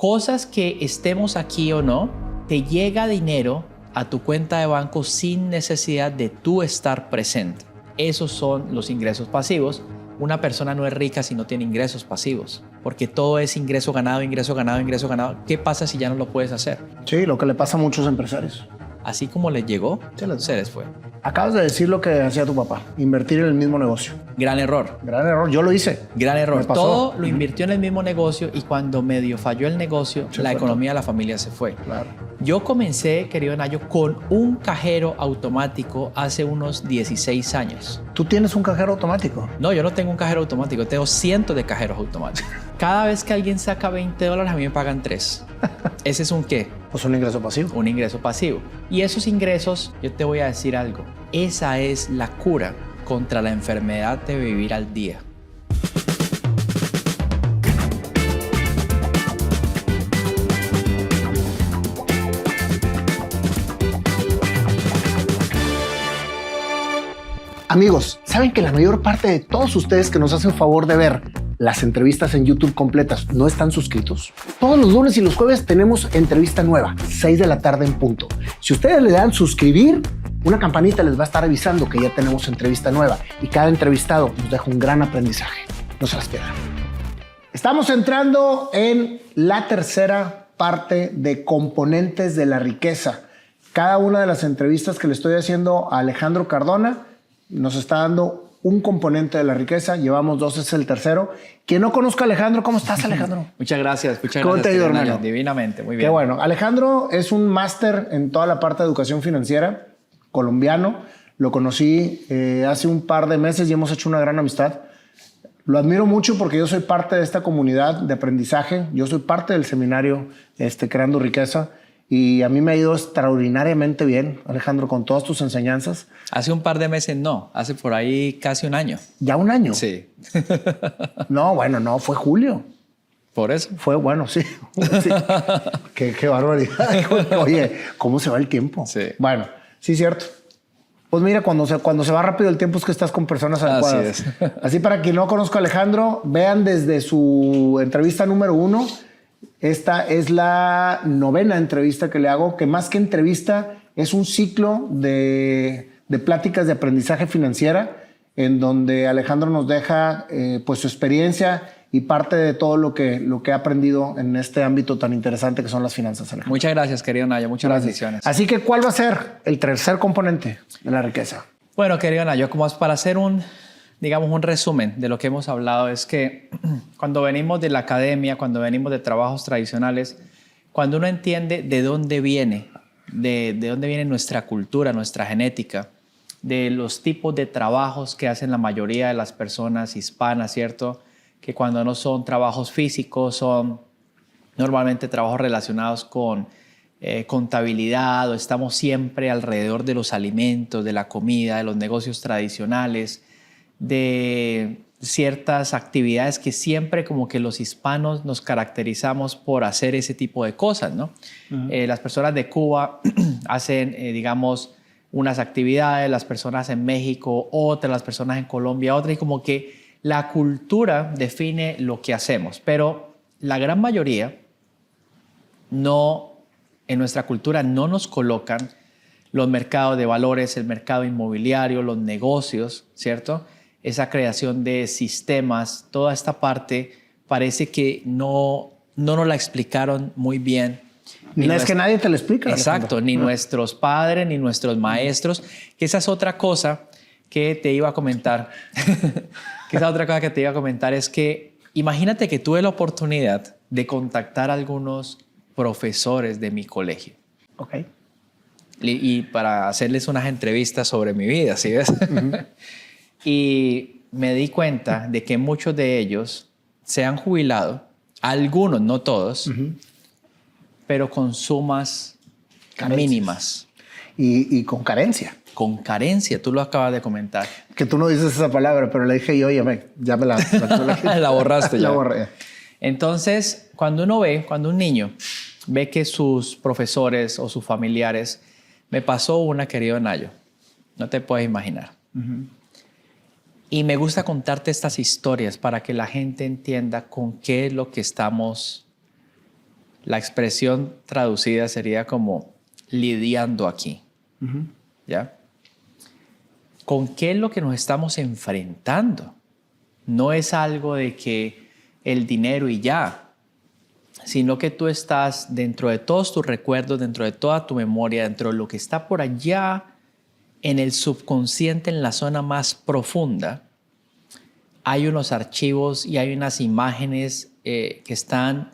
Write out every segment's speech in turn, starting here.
Cosas que estemos aquí o no, te llega dinero a tu cuenta de banco sin necesidad de tú estar presente. Esos son los ingresos pasivos. Una persona no es rica si no tiene ingresos pasivos, porque todo es ingreso ganado, ingreso ganado, ingreso ganado. ¿Qué pasa si ya no lo puedes hacer? Sí, lo que le pasa a muchos empresarios. Así como les llegó, se les fue. Acabas de decir lo que hacía tu papá, invertir en el mismo negocio. Gran error. Gran error, yo lo hice. Gran error. Me pasó. Todo lo invirtió en el mismo negocio y cuando medio falló el negocio, la economía de la familia se fue. Claro. Yo comencé, querido Nayo, con un cajero automático hace unos 16 años. ¿Tú tienes un cajero automático? No, yo no tengo un cajero automático, tengo cientos de cajeros automáticos. Cada vez que alguien saca $20, a mí me pagan 3. ¿Ese es un qué? Pues un ingreso pasivo. Un ingreso pasivo. Y esos ingresos, yo te voy a decir algo. Esa es la cura contra la enfermedad de vivir al día. Amigos, ¿saben que la mayor parte de todos ustedes que nos hacen favor de ver las entrevistas en YouTube completas no están suscritos? Todos los lunes y los jueves tenemos entrevista nueva, 6 de la tarde en punto. Si ustedes le dan suscribir, una campanita les va a estar avisando que ya tenemos entrevista nueva y cada entrevistado nos deja un gran aprendizaje. No se las pierdan. Estamos entrando en la tercera parte de componentes de la riqueza. Cada una de las entrevistas que le estoy haciendo a Alejandro Cardona nos está dando un componente de la riqueza. Llevamos 2, es el tercero. Quien no conozca a Alejandro, ¿cómo estás, Alejandro? Muchas gracias. ¿Cómo te ha ido, hermano? Divinamente, muy bien. Qué bueno. Alejandro es un máster en toda la parte de educación financiera, colombiano. Lo conocí hace un par de meses y hemos hecho una gran amistad. Lo admiro mucho porque yo soy parte de esta comunidad de aprendizaje. Yo soy parte del seminario Creando Riqueza. Y a mí me ha ido extraordinariamente bien, Alejandro, con todas tus enseñanzas. Hace un par de meses no, hace por ahí casi un año. ¿Ya un año? Sí. No, bueno, no, fue julio. ¿Por eso? Fue, bueno, sí. Sí. Qué barbaridad. Oye, ¿cómo se va el tiempo? Sí. Bueno, sí, cierto. Pues mira, cuando se va rápido el tiempo es que estás con personas adecuadas. Así es. Así para quien no conozca a Alejandro, vean desde su entrevista número 1. Esta es la 9ª entrevista que le hago, que más que entrevista es un ciclo de pláticas de aprendizaje financiera en donde Alejandro nos deja pues su experiencia y parte de todo lo que ha aprendido en este ámbito tan interesante que son las finanzas, Alejandro. Muchas gracias, querido Nayo. Muchas bendiciones. Así que, ¿cuál va a ser el tercer componente de la riqueza? Bueno, querido Nayo, como es para hacer un resumen de lo que hemos hablado, es que cuando venimos de la academia, cuando venimos de trabajos tradicionales, cuando uno entiende de dónde viene, de dónde viene nuestra cultura, nuestra genética, de los tipos de trabajos que hacen la mayoría de las personas hispanas, ¿cierto? Que cuando no son trabajos físicos, son normalmente trabajos relacionados con contabilidad, o estamos siempre alrededor de los alimentos, de la comida, de los negocios tradicionales, de ciertas actividades que siempre como que los hispanos nos caracterizamos por hacer ese tipo de cosas, ¿no? Las personas de Cuba hacen, digamos, unas actividades, las personas en México otras, las personas en Colombia otras, y como que la cultura define lo que hacemos, pero la gran mayoría en nuestra cultura no nos colocan los mercados de valores, el mercado inmobiliario, los negocios, ¿cierto? Esa creación de sistemas, toda esta parte parece que no nos la explicaron muy bien. Es que nadie te lo explica. Exacto, Alejandro. ni nuestros padres, ni nuestros maestros, que esa es otra cosa que te iba a comentar. Es que imagínate que tuve la oportunidad de contactar a algunos profesores de mi colegio. Ok. Y para hacerles unas entrevistas sobre mi vida, ¿sí ves? Y me di cuenta de que muchos de ellos se han jubilado, algunos, no todos, pero con sumas mínimas. Y con carencia. Con carencia, tú lo acabas de comentar. Que tú no dices esa palabra, pero le dije yo, ya me la la borraste ya. La borré. Entonces, cuando un niño ve que sus profesores o sus familiares, me pasó una, querido Nayo, no te puedes imaginar. Y me gusta contarte estas historias para que la gente entienda con qué es lo que estamos La expresión traducida sería como lidiando aquí. ¿Ya? ¿Con qué es lo que nos estamos enfrentando? No es algo de que el dinero y ya, sino que tú estás dentro de todos tus recuerdos, dentro de toda tu memoria, dentro de lo que está por allá en el subconsciente, en la zona más profunda. Hay unos archivos y hay unas imágenes que están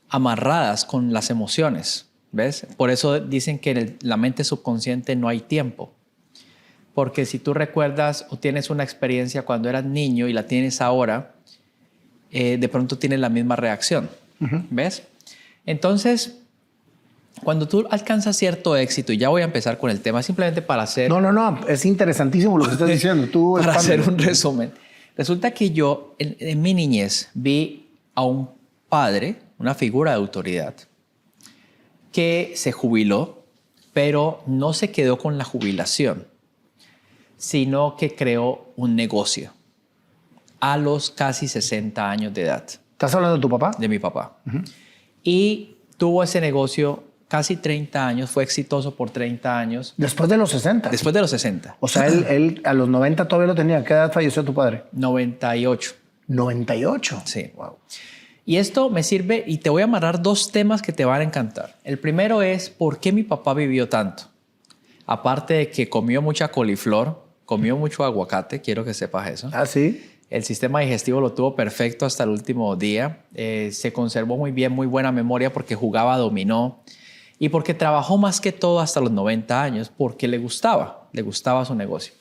amarradas con las emociones, ¿ves? Por eso dicen que en la mente subconsciente no hay tiempo. Porque si tú recuerdas o tienes una experiencia cuando eras niño y la tienes ahora, de pronto tienes la misma reacción, ¿ves? Entonces, cuando tú alcanzas cierto éxito, y ya voy a empezar con el tema simplemente para hacer... No, es interesantísimo lo que estás diciendo. Tú para hacer un resumen. Resulta que yo en mi niñez vi a un padre, una figura de autoridad, que se jubiló, pero no se quedó con la jubilación, sino que creó un negocio a los casi 60 años de edad. ¿Estás hablando de tu papá? De mi papá. Y tuvo ese negocio casi 30 años, fue exitoso por 30 años. Después de los 60. Después de los 60. O sea, él a los 90 todavía lo tenía. ¿Qué edad falleció tu padre? 98. 98. Sí. Wow. Y esto me sirve y te voy a amarrar dos temas que te van a encantar. El primero es por qué mi papá vivió tanto. Aparte de que comió mucha coliflor, comió mucho aguacate, quiero que sepas eso. ¿Ah, sí? El sistema digestivo lo tuvo perfecto hasta el último día. Se conservó muy bien, muy buena memoria porque jugaba dominó y porque trabajó más que todo hasta los 90 años porque le gustaba su negocio.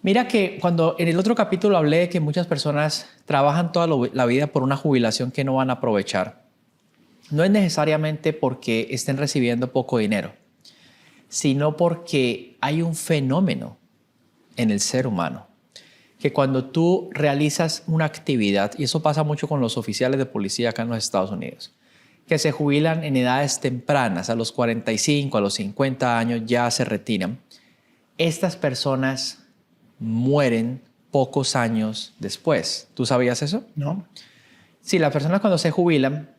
Mira que cuando en el otro capítulo hablé de que muchas personas trabajan toda la vida por una jubilación que no van a aprovechar, no es necesariamente porque estén recibiendo poco dinero, sino porque hay un fenómeno en el ser humano que cuando tú realizas una actividad, y eso pasa mucho con los oficiales de policía acá en los Estados Unidos, que se jubilan en edades tempranas, a los 45, a los 50 años ya se retiran, estas personas mueren pocos años después. ¿Tú sabías eso? No. Sí, las personas cuando se jubilan,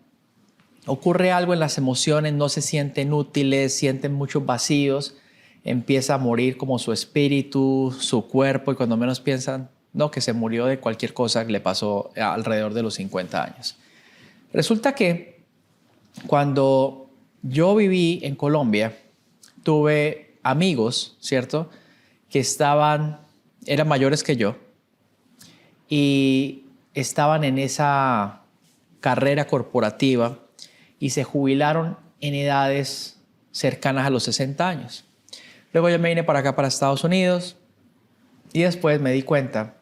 ocurre algo en las emociones, no se sienten útiles, sienten muchos vacíos, empieza a morir como su espíritu, su cuerpo, y cuando menos piensan, no, que se murió de cualquier cosa que le pasó alrededor de los 50 años. Resulta que cuando yo viví en Colombia, tuve amigos, ¿cierto?, que eran mayores que yo y estaban en esa carrera corporativa y se jubilaron en edades cercanas a los 60 años. Luego yo me vine para acá, para Estados Unidos, y después me di cuenta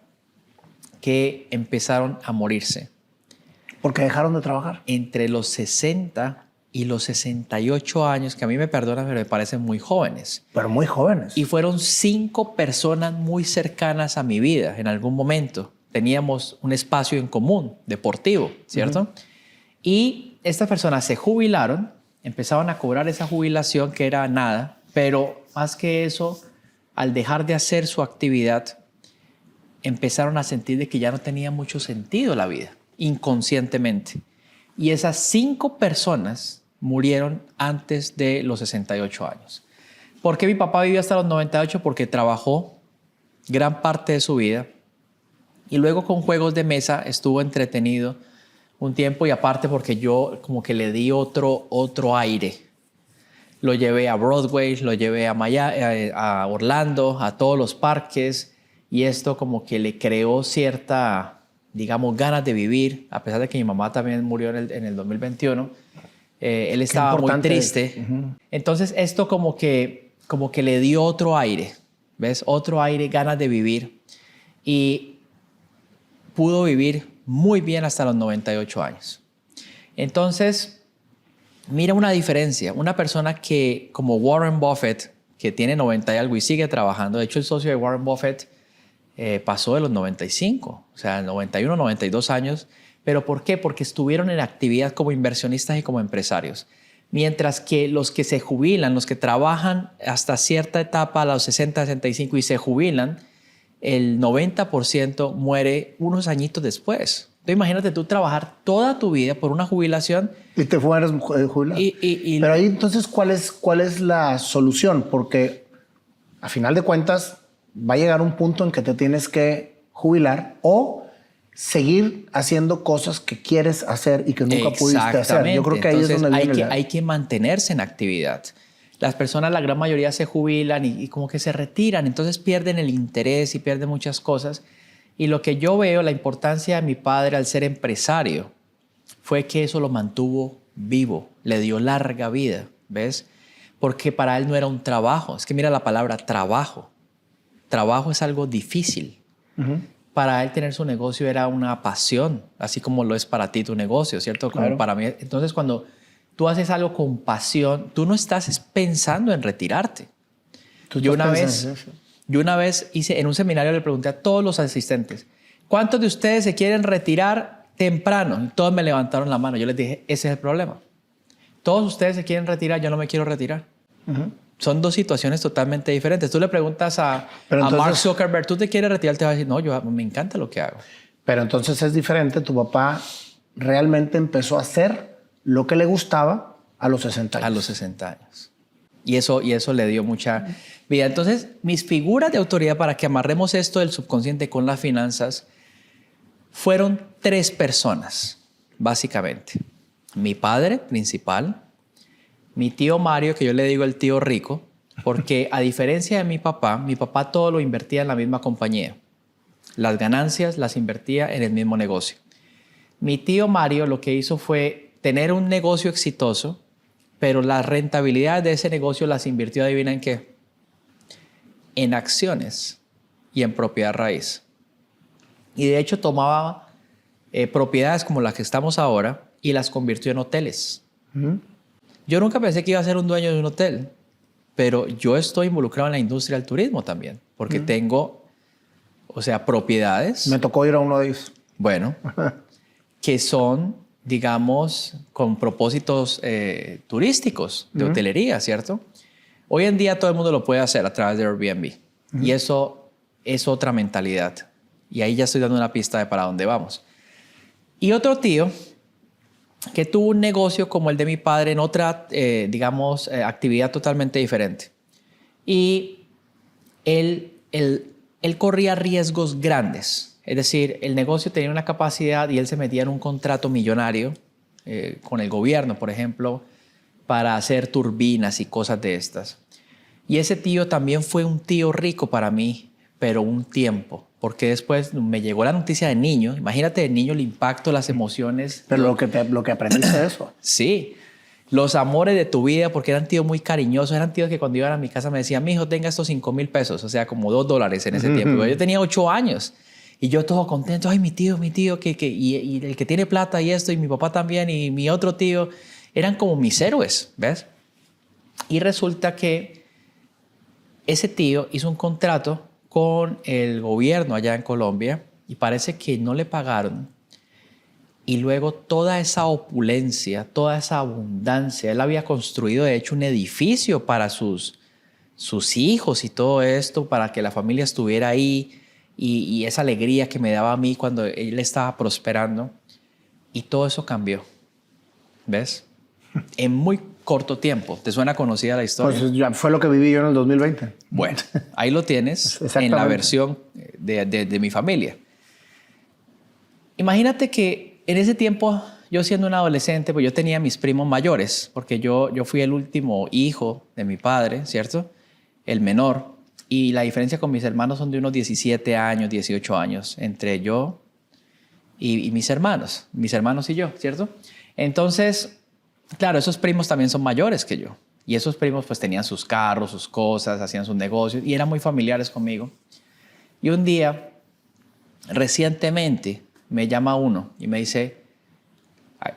que empezaron a morirse. ¿Porque dejaron de trabajar? Entre los 60 y los 68 años, que a mí me perdonan, pero me parecen muy jóvenes. Pero muy jóvenes. Y fueron 5 personas muy cercanas a mi vida en algún momento. Teníamos un espacio en común, deportivo, ¿cierto? Y estas personas se jubilaron, empezaban a cobrar esa jubilación que era nada, pero más que eso, al dejar de hacer su actividad, empezaron a sentir de que ya no tenía mucho sentido la vida, inconscientemente. Y esas 5 personas murieron antes de los 68 años. ¿Por qué mi papá vivió hasta los 98? Porque trabajó gran parte de su vida y luego con juegos de mesa estuvo entretenido un tiempo, y aparte porque yo como que le di otro aire. Lo llevé a Broadway, lo llevé a Miami, a Orlando, a todos los parques, y esto como que le creó cierta, digamos, ganas de vivir, a pesar de que mi mamá también murió en el 2021. Él estaba muy triste. Entonces esto como que le dio otro aire, ¿ves? Otro aire, ganas de vivir, y pudo vivir muy bien hasta los 98 años. Entonces, mira una diferencia. Una persona que, como Warren Buffett, que tiene 90 y algo y sigue trabajando. De hecho, el socio de Warren Buffett pasó de los 95, o sea, 91, 92 años. ¿Pero por qué? Porque estuvieron en actividad como inversionistas y como empresarios. Mientras que los que se jubilan, los que trabajan hasta cierta etapa, a los 60, 65 y se jubilan, el 90% muere unos añitos después. Entonces imagínate tú trabajar toda tu vida por una jubilación. Y te fueras jubilado. Pero ahí entonces, ¿cuál es la solución? Porque a final de cuentas va a llegar un punto en que te tienes que jubilar o seguir haciendo cosas que quieres hacer y que nunca pudiste hacer. Yo creo que ahí entonces, es donde viene hay que mantenerse en actividad. Las personas, la gran mayoría se jubilan y como que se retiran, entonces pierden el interés y pierden muchas cosas. Y lo que yo veo, la importancia de mi padre al ser empresario, fue que eso lo mantuvo vivo, le dio larga vida, ¿ves? Porque para él no era un trabajo. Es que mira la palabra trabajo. Trabajo es algo difícil. Para él tener su negocio era una pasión, así como lo es para ti tu negocio, ¿cierto? Como Claro. para mí. Entonces, cuando tú haces algo con pasión, tú no estás pensando en retirarte. Yo una vez hice, en un seminario le pregunté a todos los asistentes, ¿cuántos de ustedes se quieren retirar temprano? Y todos me levantaron la mano. Yo les dije, ese es el problema. Todos ustedes se quieren retirar, yo no me quiero retirar. Son dos situaciones totalmente diferentes. Tú le preguntas a Mark Zuckerberg, ¿tú te quieres retirar? Te va a decir, no, me encanta lo que hago. Pero entonces es diferente. Tu papá realmente empezó a hacer lo que le gustaba a los 60 años. A los 60 años. Y eso le dio mucha vida. Entonces, mis figuras de autoridad, para que amarremos esto del subconsciente con las finanzas, fueron 3 personas, básicamente. Mi padre principal, mi tío Mario, que yo le digo el tío rico, porque a diferencia de mi papá todo lo invertía en la misma compañía. Las ganancias las invertía en el mismo negocio. Mi tío Mario lo que hizo fue tener un negocio exitoso, pero las rentabilidades de ese negocio las invirtió, adivina en qué, en acciones y en propiedad raíz. Y de hecho tomaba propiedades como las que estamos ahora y las convirtió en hoteles. Yo nunca pensé que iba a ser un dueño de un hotel, pero yo estoy involucrado en la industria del turismo también, porque tengo, propiedades. Me tocó ir a uno de ellos. Bueno, que son, digamos, con propósitos turísticos, de hotelería, ¿cierto? Hoy en día todo el mundo lo puede hacer a través de Airbnb. Y eso es otra mentalidad. Y ahí ya estoy dando una pista de para dónde vamos. Y otro tío que tuvo un negocio como el de mi padre en otra, actividad totalmente diferente. Y él corría riesgos grandes. Es decir, el negocio tenía una capacidad y él se metía en un contrato millonario con el gobierno, por ejemplo, para hacer turbinas y cosas de estas. Y ese tío también fue un tío rico para mí, pero un tiempo. Porque después me llegó la noticia de niño. Imagínate de niño el impacto, las emociones. Pero lo que aprendiste de eso. Sí. Los amores de tu vida, porque eran tíos muy cariñosos. Eran tíos que cuando iban a mi casa me decían, mijo, tenga estos 5,000 pesos. O sea, como $2 en ese tiempo. Yo tenía 8 años. Y yo todo contento. Ay, mi tío, y el que tiene plata y esto. Y mi papá también. Y mi otro tío. Eran como mis héroes, ¿ves? Y resulta que ese tío hizo un contrato con el gobierno allá en Colombia y parece que no le pagaron. Y luego toda esa opulencia, toda esa abundancia, él había construido de hecho un edificio para sus hijos y todo esto, para que la familia estuviera ahí y esa alegría que me daba a mí cuando él estaba prosperando. Y todo eso cambió, ¿ves? En muy corto tiempo. ¿Te suena conocida la historia? Pues ya fue lo que viví yo en el 2020. Bueno, ahí lo tienes en la versión de mi familia. Imagínate que en ese tiempo, yo siendo un adolescente, pues yo tenía mis primos mayores, porque yo fui el último hijo de mi padre, ¿cierto? El menor. Y la diferencia con mis hermanos son de unos 17 años, 18 años, entre yo y mis hermanos y yo, ¿cierto? Entonces, claro, esos primos también son mayores que yo. Y esos primos pues tenían sus carros, sus cosas, hacían sus negocios y eran muy familiares conmigo. Y un día, recientemente, me llama uno y me dice,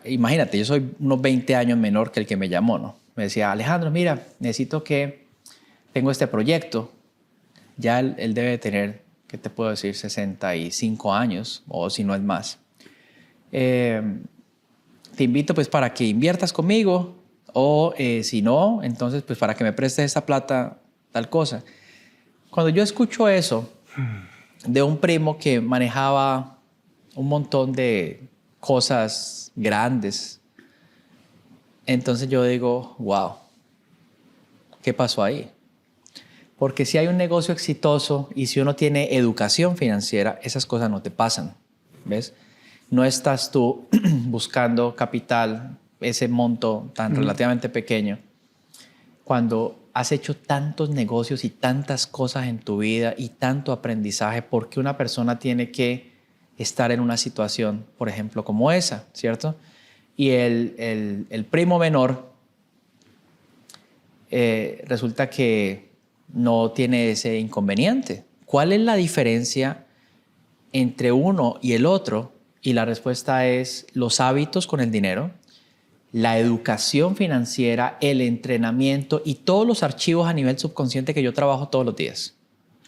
imagínate, yo soy unos 20 años menor que el que me llamó, ¿no? Me decía, Alejandro, mira, necesito que tengo este proyecto. Ya él debe tener, ¿qué te puedo decir? 65 años o si no es más. Te invito pues para que inviertas conmigo o si no, entonces pues para que me prestes esa plata, tal cosa. Cuando yo escucho eso de un primo que manejaba un montón de cosas grandes. Entonces yo digo, wow, ¿qué pasó ahí? Porque si hay un negocio exitoso y si uno tiene educación financiera, esas cosas no te pasan, ¿ves? No estás tú buscando capital, ese monto tan relativamente pequeño, cuando has hecho tantos negocios y tantas cosas en tu vida y tanto aprendizaje, porque una persona tiene que estar en una situación, por ejemplo, como esa, ¿cierto? Y el primo menor resulta que no tiene ese inconveniente. ¿Cuál es la diferencia entre uno y el otro? Y la respuesta es los hábitos con el dinero, la educación financiera, el entrenamiento y todos los archivos a nivel subconsciente que yo trabajo todos los días.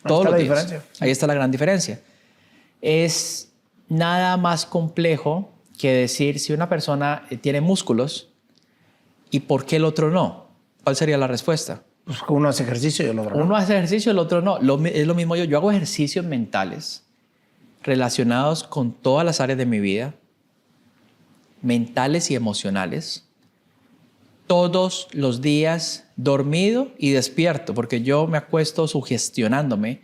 Todos los días. Ahí está la diferencia. Ahí está la gran diferencia. Es nada más complejo que decir si una persona tiene músculos y por qué el otro no. ¿Cuál sería la respuesta? Pues uno hace ejercicio y el otro no. Uno hace ejercicio y el otro no. Es lo mismo yo. Yo hago ejercicios mentales relacionados con todas las áreas de mi vida, mentales y emocionales, todos los días, dormido y despierto, porque yo me acuesto sugestionándome,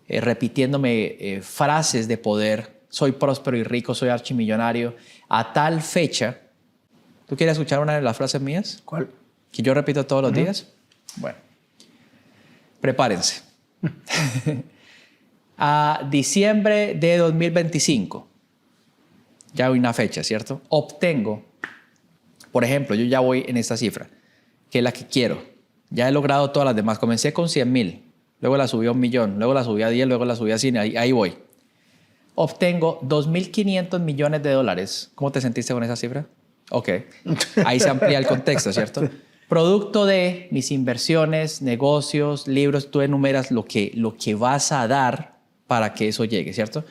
repitiéndome frases de poder. Soy próspero y rico, soy archimillonario. A tal fecha, ¿tú quieres escuchar una de las frases mías? ¿Cuál? Que yo repito todos los días. Bueno, prepárense. A diciembre de 2025, ya hay una fecha, ¿cierto? Obtengo, por ejemplo, yo ya voy en esta cifra, que es la que quiero. Ya he logrado todas las demás. Comencé con 100,000, luego la subí a 1,000,000, luego la subí a 10, luego la subí a 100, ahí voy. Obtengo 2.500 millones de dólares. ¿Cómo te sentiste con esa cifra? Ok, ahí se amplía el contexto, ¿cierto? Producto de mis inversiones, negocios, libros, tú enumeras lo que vas a dar para que eso llegue, ¿cierto?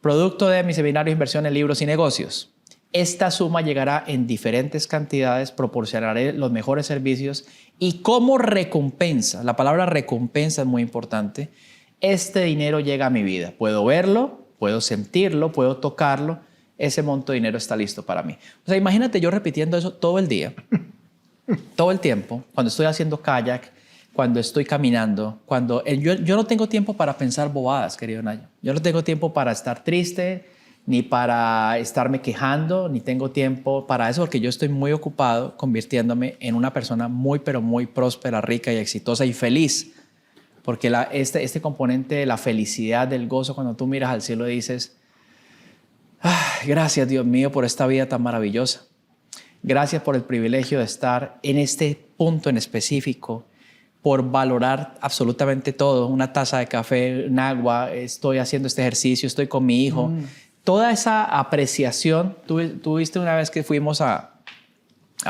Producto de mis seminarios, inversiones, libros y negocios. Esta suma llegará en diferentes cantidades, proporcionaré los mejores servicios y como recompensa, la palabra recompensa es muy importante, este dinero llega a mi vida. Puedo verlo, puedo sentirlo, puedo tocarlo, ese monto de dinero está listo para mí. O sea, imagínate yo repitiendo eso todo el día, todo el tiempo, cuando estoy haciendo kayak, cuando estoy caminando, yo no tengo tiempo para pensar bobadas, querido Nayo. Yo no tengo tiempo para estar triste, ni para estarme quejando, ni tengo tiempo para eso, porque yo estoy muy ocupado convirtiéndome en una persona muy, pero muy próspera, rica y exitosa y feliz. Porque este componente de la felicidad, del gozo, cuando tú miras al cielo y dices, gracias Dios mío por esta vida tan maravillosa. Gracias por el privilegio de estar en este punto en específico, por valorar absolutamente todo, una taza de café, un agua, estoy haciendo este ejercicio, estoy con mi hijo. Toda esa apreciación, tú viste una vez que fuimos a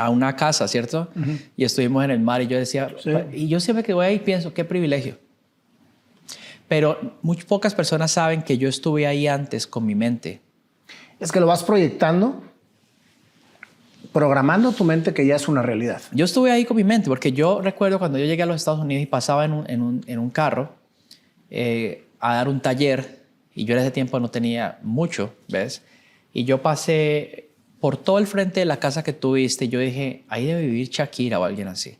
una casa, ¿cierto? Y estuvimos en el mar y yo decía, sí. Y yo siempre que voy ahí pienso, qué privilegio. Pero muy pocas personas saben que yo estuve ahí antes con mi mente. Es que lo vas proyectando, programando tu mente que ya es una realidad. Yo estuve ahí con mi mente, porque yo recuerdo cuando yo llegué a los Estados Unidos y pasaba en un carro a dar un taller, y yo en ese tiempo no tenía mucho, ¿ves? Y yo pasé por todo el frente de la casa que tuviste y yo dije, ahí debe vivir Shakira o alguien así.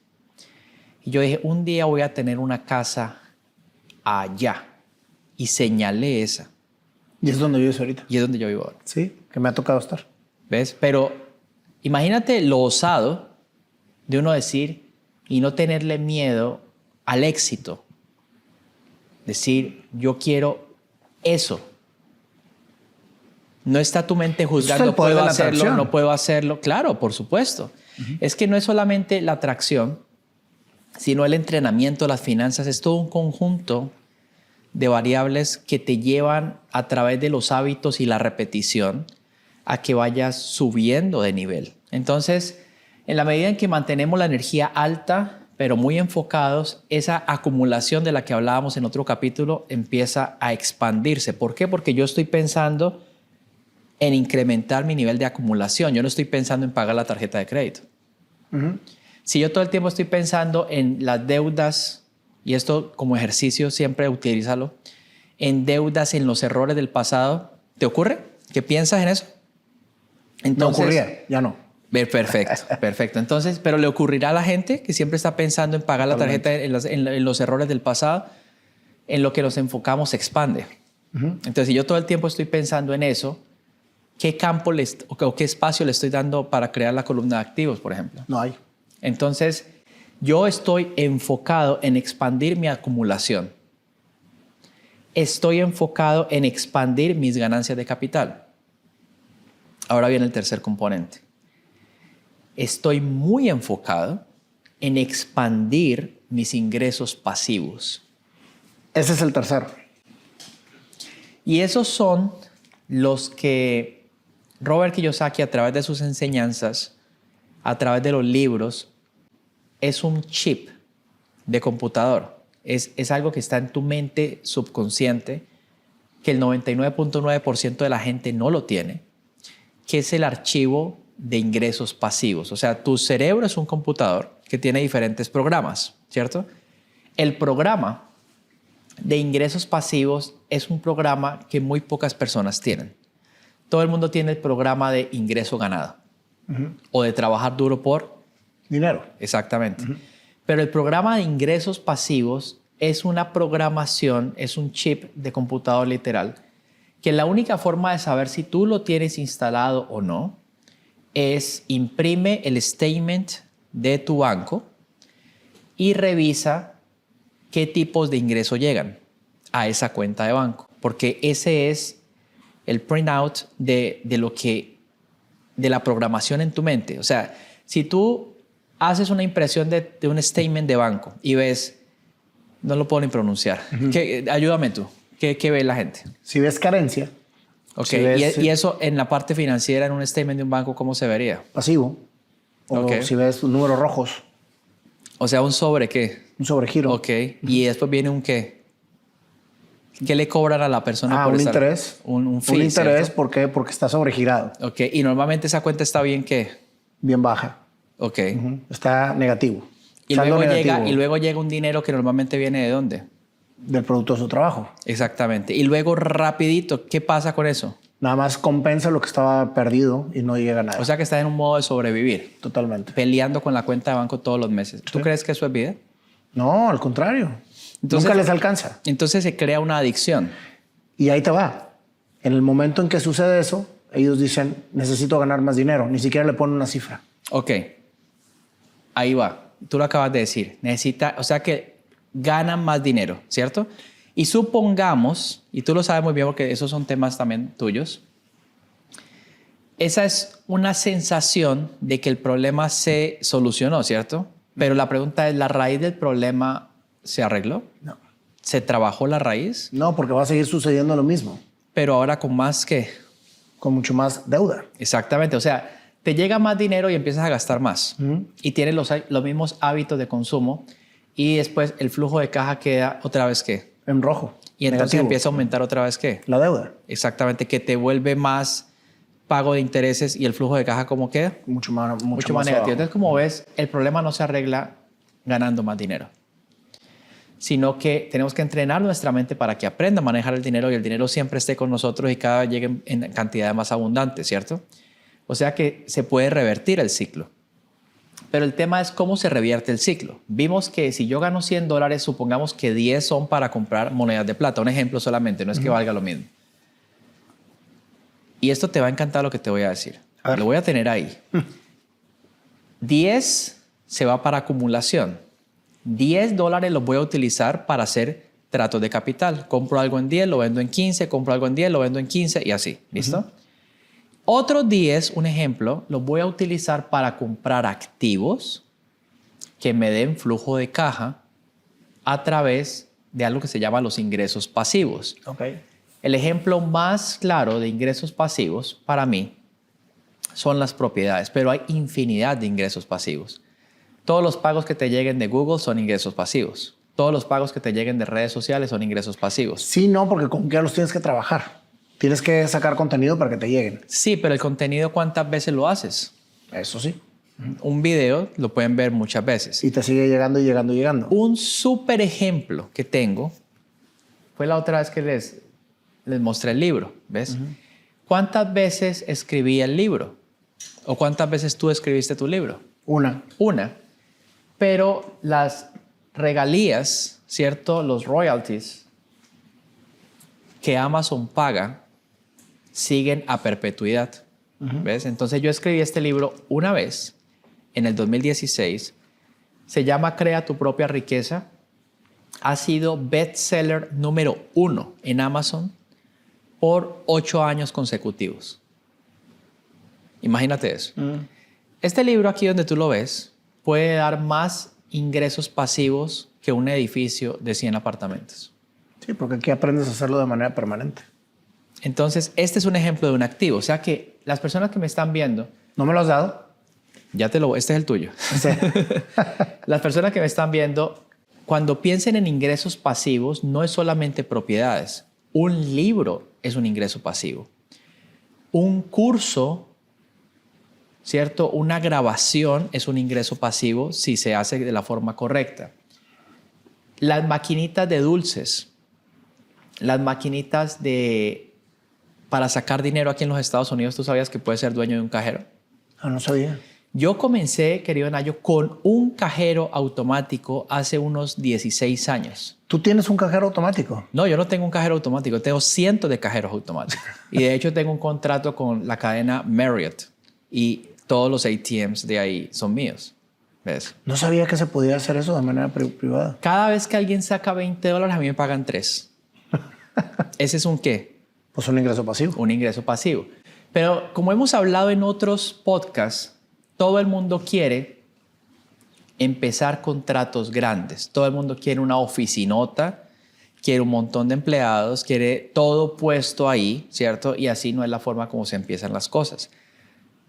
Y yo dije, un día voy a tener una casa allá. Y señalé esa. Y es donde vives ahorita. Y es donde yo vivo ahora. Sí, que me ha tocado estar. ¿Ves? Pero imagínate lo osado de uno decir y no tenerle miedo al éxito. Decir, yo quiero eso. No está tu mente juzgando, puedo hacerlo, no puedo hacerlo. Claro, por supuesto. Es que no es solamente la atracción, sino el entrenamiento, las finanzas. Es todo un conjunto de variables que te llevan a través de los hábitos y la repetición a que vayas subiendo de nivel. Entonces, en la medida en que mantenemos la energía alta, pero muy enfocados, esa acumulación de la que hablábamos en otro capítulo empieza a expandirse. ¿Por qué? Porque yo estoy pensando en incrementar mi nivel de acumulación. Yo no estoy pensando en pagar la tarjeta de crédito. Si yo todo el tiempo estoy pensando en las deudas, y esto como ejercicio siempre utilízalo, en deudas, en los errores del pasado, ¿te ocurre? ¿Qué piensas en eso? No ocurría, ya no. Perfecto, perfecto. Entonces, pero le ocurrirá a la gente que siempre está pensando en pagar la tarjeta en los errores del pasado, en lo que nos enfocamos se expande. Entonces, si yo todo el tiempo estoy pensando en eso, ¿qué campo o qué espacio le estoy dando para crear la columna de activos, por ejemplo? No hay. Entonces, yo estoy enfocado en expandir mi acumulación. Estoy enfocado en expandir mis ganancias de capital. Ahora viene el tercer componente. Estoy muy enfocado en expandir mis ingresos pasivos. Ese es el tercero. Y esos son los que Robert Kiyosaki, a través de sus enseñanzas, a través de los libros, es un chip de computador. Es algo que está en tu mente subconsciente, que el 99.9% de la gente no lo tiene, que es el archivo de ingresos pasivos. O sea, tu cerebro es un computador que tiene diferentes programas, ¿cierto? El programa de ingresos pasivos es un programa que muy pocas personas tienen. Todo el mundo tiene el programa de ingreso ganado o de trabajar duro por dinero. Exactamente. Pero el programa de ingresos pasivos es una programación, es un chip de computador literal, que la única forma de saber si tú lo tienes instalado o no es imprime el statement de tu banco y revisa qué tipos de ingreso llegan a esa cuenta de banco, porque ese es el printout de la programación en tu mente. O sea, si tú haces una impresión de un statement de banco y ves, no lo puedo ni pronunciar, ayúdame tú, ¿qué ve la gente? Si ves carencia. Okay. Si ves, y eso en la parte financiera, en un statement de un banco, ¿cómo se vería? Pasivo. O si ves números rojos. O sea, ¿un sobre qué? Un sobregiro. Ok. Y después viene un qué. ¿Qué le cobran a la persona por un estar? Interés. Un fee, un interés, ¿cierto? ¿por qué? Porque está sobregirado. Ok. Y normalmente esa cuenta está bien, ¿qué? Bien baja. Ok. Está negativo. Y luego llega un dinero que normalmente viene ¿de dónde? Del producto de su trabajo. Exactamente. Y luego rapidito, ¿qué pasa con eso? Nada más compensa lo que estaba perdido y no llega a nada. O sea que estás en un modo de sobrevivir. Totalmente. Peleando con la cuenta de banco todos los meses. ¿Tú crees que eso es vida? No, al contrario. Entonces, nunca les alcanza. Entonces se crea una adicción. Y ahí te va. En el momento en que sucede eso, ellos dicen, necesito ganar más dinero. Ni siquiera le ponen una cifra. Ok. Ahí va. Tú lo acabas de decir. O sea que ganan más dinero, ¿cierto? Y supongamos, y tú lo sabes muy bien porque esos son temas también tuyos, esa es una sensación de que el problema se solucionó, ¿cierto? Pero la pregunta es, ¿la raíz del problema se arregló? No. ¿Se trabajó la raíz? No, porque va a seguir sucediendo lo mismo. Pero ahora con más ¿qué? Con mucho más deuda. Exactamente. O sea, te llega más dinero y empiezas a gastar más. Y tienes los mismos hábitos de consumo y después el flujo de caja queda otra vez ¿qué? En rojo. Y entonces negativo. empieza a aumentar otra vez ¿qué? La deuda. Exactamente, que te vuelve más pago de intereses y el flujo de caja ¿cómo queda? Mucho más negativo. abajo. Entonces, como ves, el problema no se arregla ganando más dinero, sino que tenemos que entrenar nuestra mente para que aprenda a manejar el dinero y el dinero siempre esté con nosotros y cada vez llegue en cantidades más abundantes, ¿cierto? O sea que se puede revertir el ciclo. Pero el tema es cómo se revierte el ciclo. Vimos que si yo gano $100, supongamos que 10 son para comprar monedas de plata. Un ejemplo solamente, no es que valga lo mismo. Y esto te va a encantar lo que te voy a decir. Lo voy a tener ahí. 10 se va para acumulación. $10 los voy a utilizar para hacer tratos de capital. Compro algo en 10, lo vendo en 15, compro algo en 10, lo vendo en 15 y así. ¿Listo? Otros 10, un ejemplo, los voy a utilizar para comprar activos que me den flujo de caja a través de algo que se llama los ingresos pasivos. Okay. El ejemplo más claro de ingresos pasivos para mí son las propiedades, pero hay infinidad de ingresos pasivos. Todos los pagos que te lleguen de Google son ingresos pasivos. Todos los pagos que te lleguen de redes sociales son ingresos pasivos. Sí, no, porque con qué los tienes que trabajar. Tienes que sacar contenido para que te lleguen. Sí, pero el contenido, ¿cuántas veces lo haces? Eso sí. Un video lo pueden ver muchas veces. Y te sigue llegando y llegando y llegando. Un súper ejemplo que tengo fue la otra vez que les mostré el libro, ¿ves? ¿Cuántas veces escribí el libro? ¿O cuántas veces tú escribiste tu libro? Una. Una. Pero las regalías, ¿cierto? Los royalties que Amazon paga siguen a perpetuidad. ¿Ves? Entonces yo escribí este libro una vez, en el 2016. Se llama Crea tu propia riqueza. Ha sido bestseller número 1 en Amazon por 8 años consecutivos. Imagínate eso. Este libro aquí donde tú lo ves puede dar más ingresos pasivos que un edificio de 100 apartamentos. Sí, porque aquí aprendes a hacerlo de manera permanente. Entonces, este es un ejemplo de un activo. O sea que las personas que me están viendo... ¿No me lo has dado? Este es el tuyo. Sí. Las personas que me están viendo, cuando piensen en ingresos pasivos, no es solamente propiedades. Un libro es un ingreso pasivo. Un curso, ¿cierto? Una grabación es un ingreso pasivo si se hace de la forma correcta. Las maquinitas de dulces, las maquinitas para sacar dinero aquí en los Estados Unidos, ¿tú sabías que puedes ser dueño de un cajero? Ah, no sabía. Yo comencé, querido Nayo, con un cajero automático hace unos 16 años. ¿Tú tienes un cajero automático? No, yo no tengo un cajero automático, tengo cientos de cajeros automáticos. Y de hecho tengo un contrato con la cadena Marriott y todos los ATMs de ahí son míos. ¿Ves? No sabía que se podía hacer eso de manera privada. Cada vez que alguien saca $20, a mí me pagan 3. ¿Ese es un qué? Pues un ingreso pasivo. Un ingreso pasivo. Pero como hemos hablado en otros podcasts, todo el mundo quiere empezar contratos grandes. Todo el mundo quiere una oficinota, quiere un montón de empleados, quiere todo puesto ahí, ¿cierto? Y así no es la forma como se empiezan las cosas.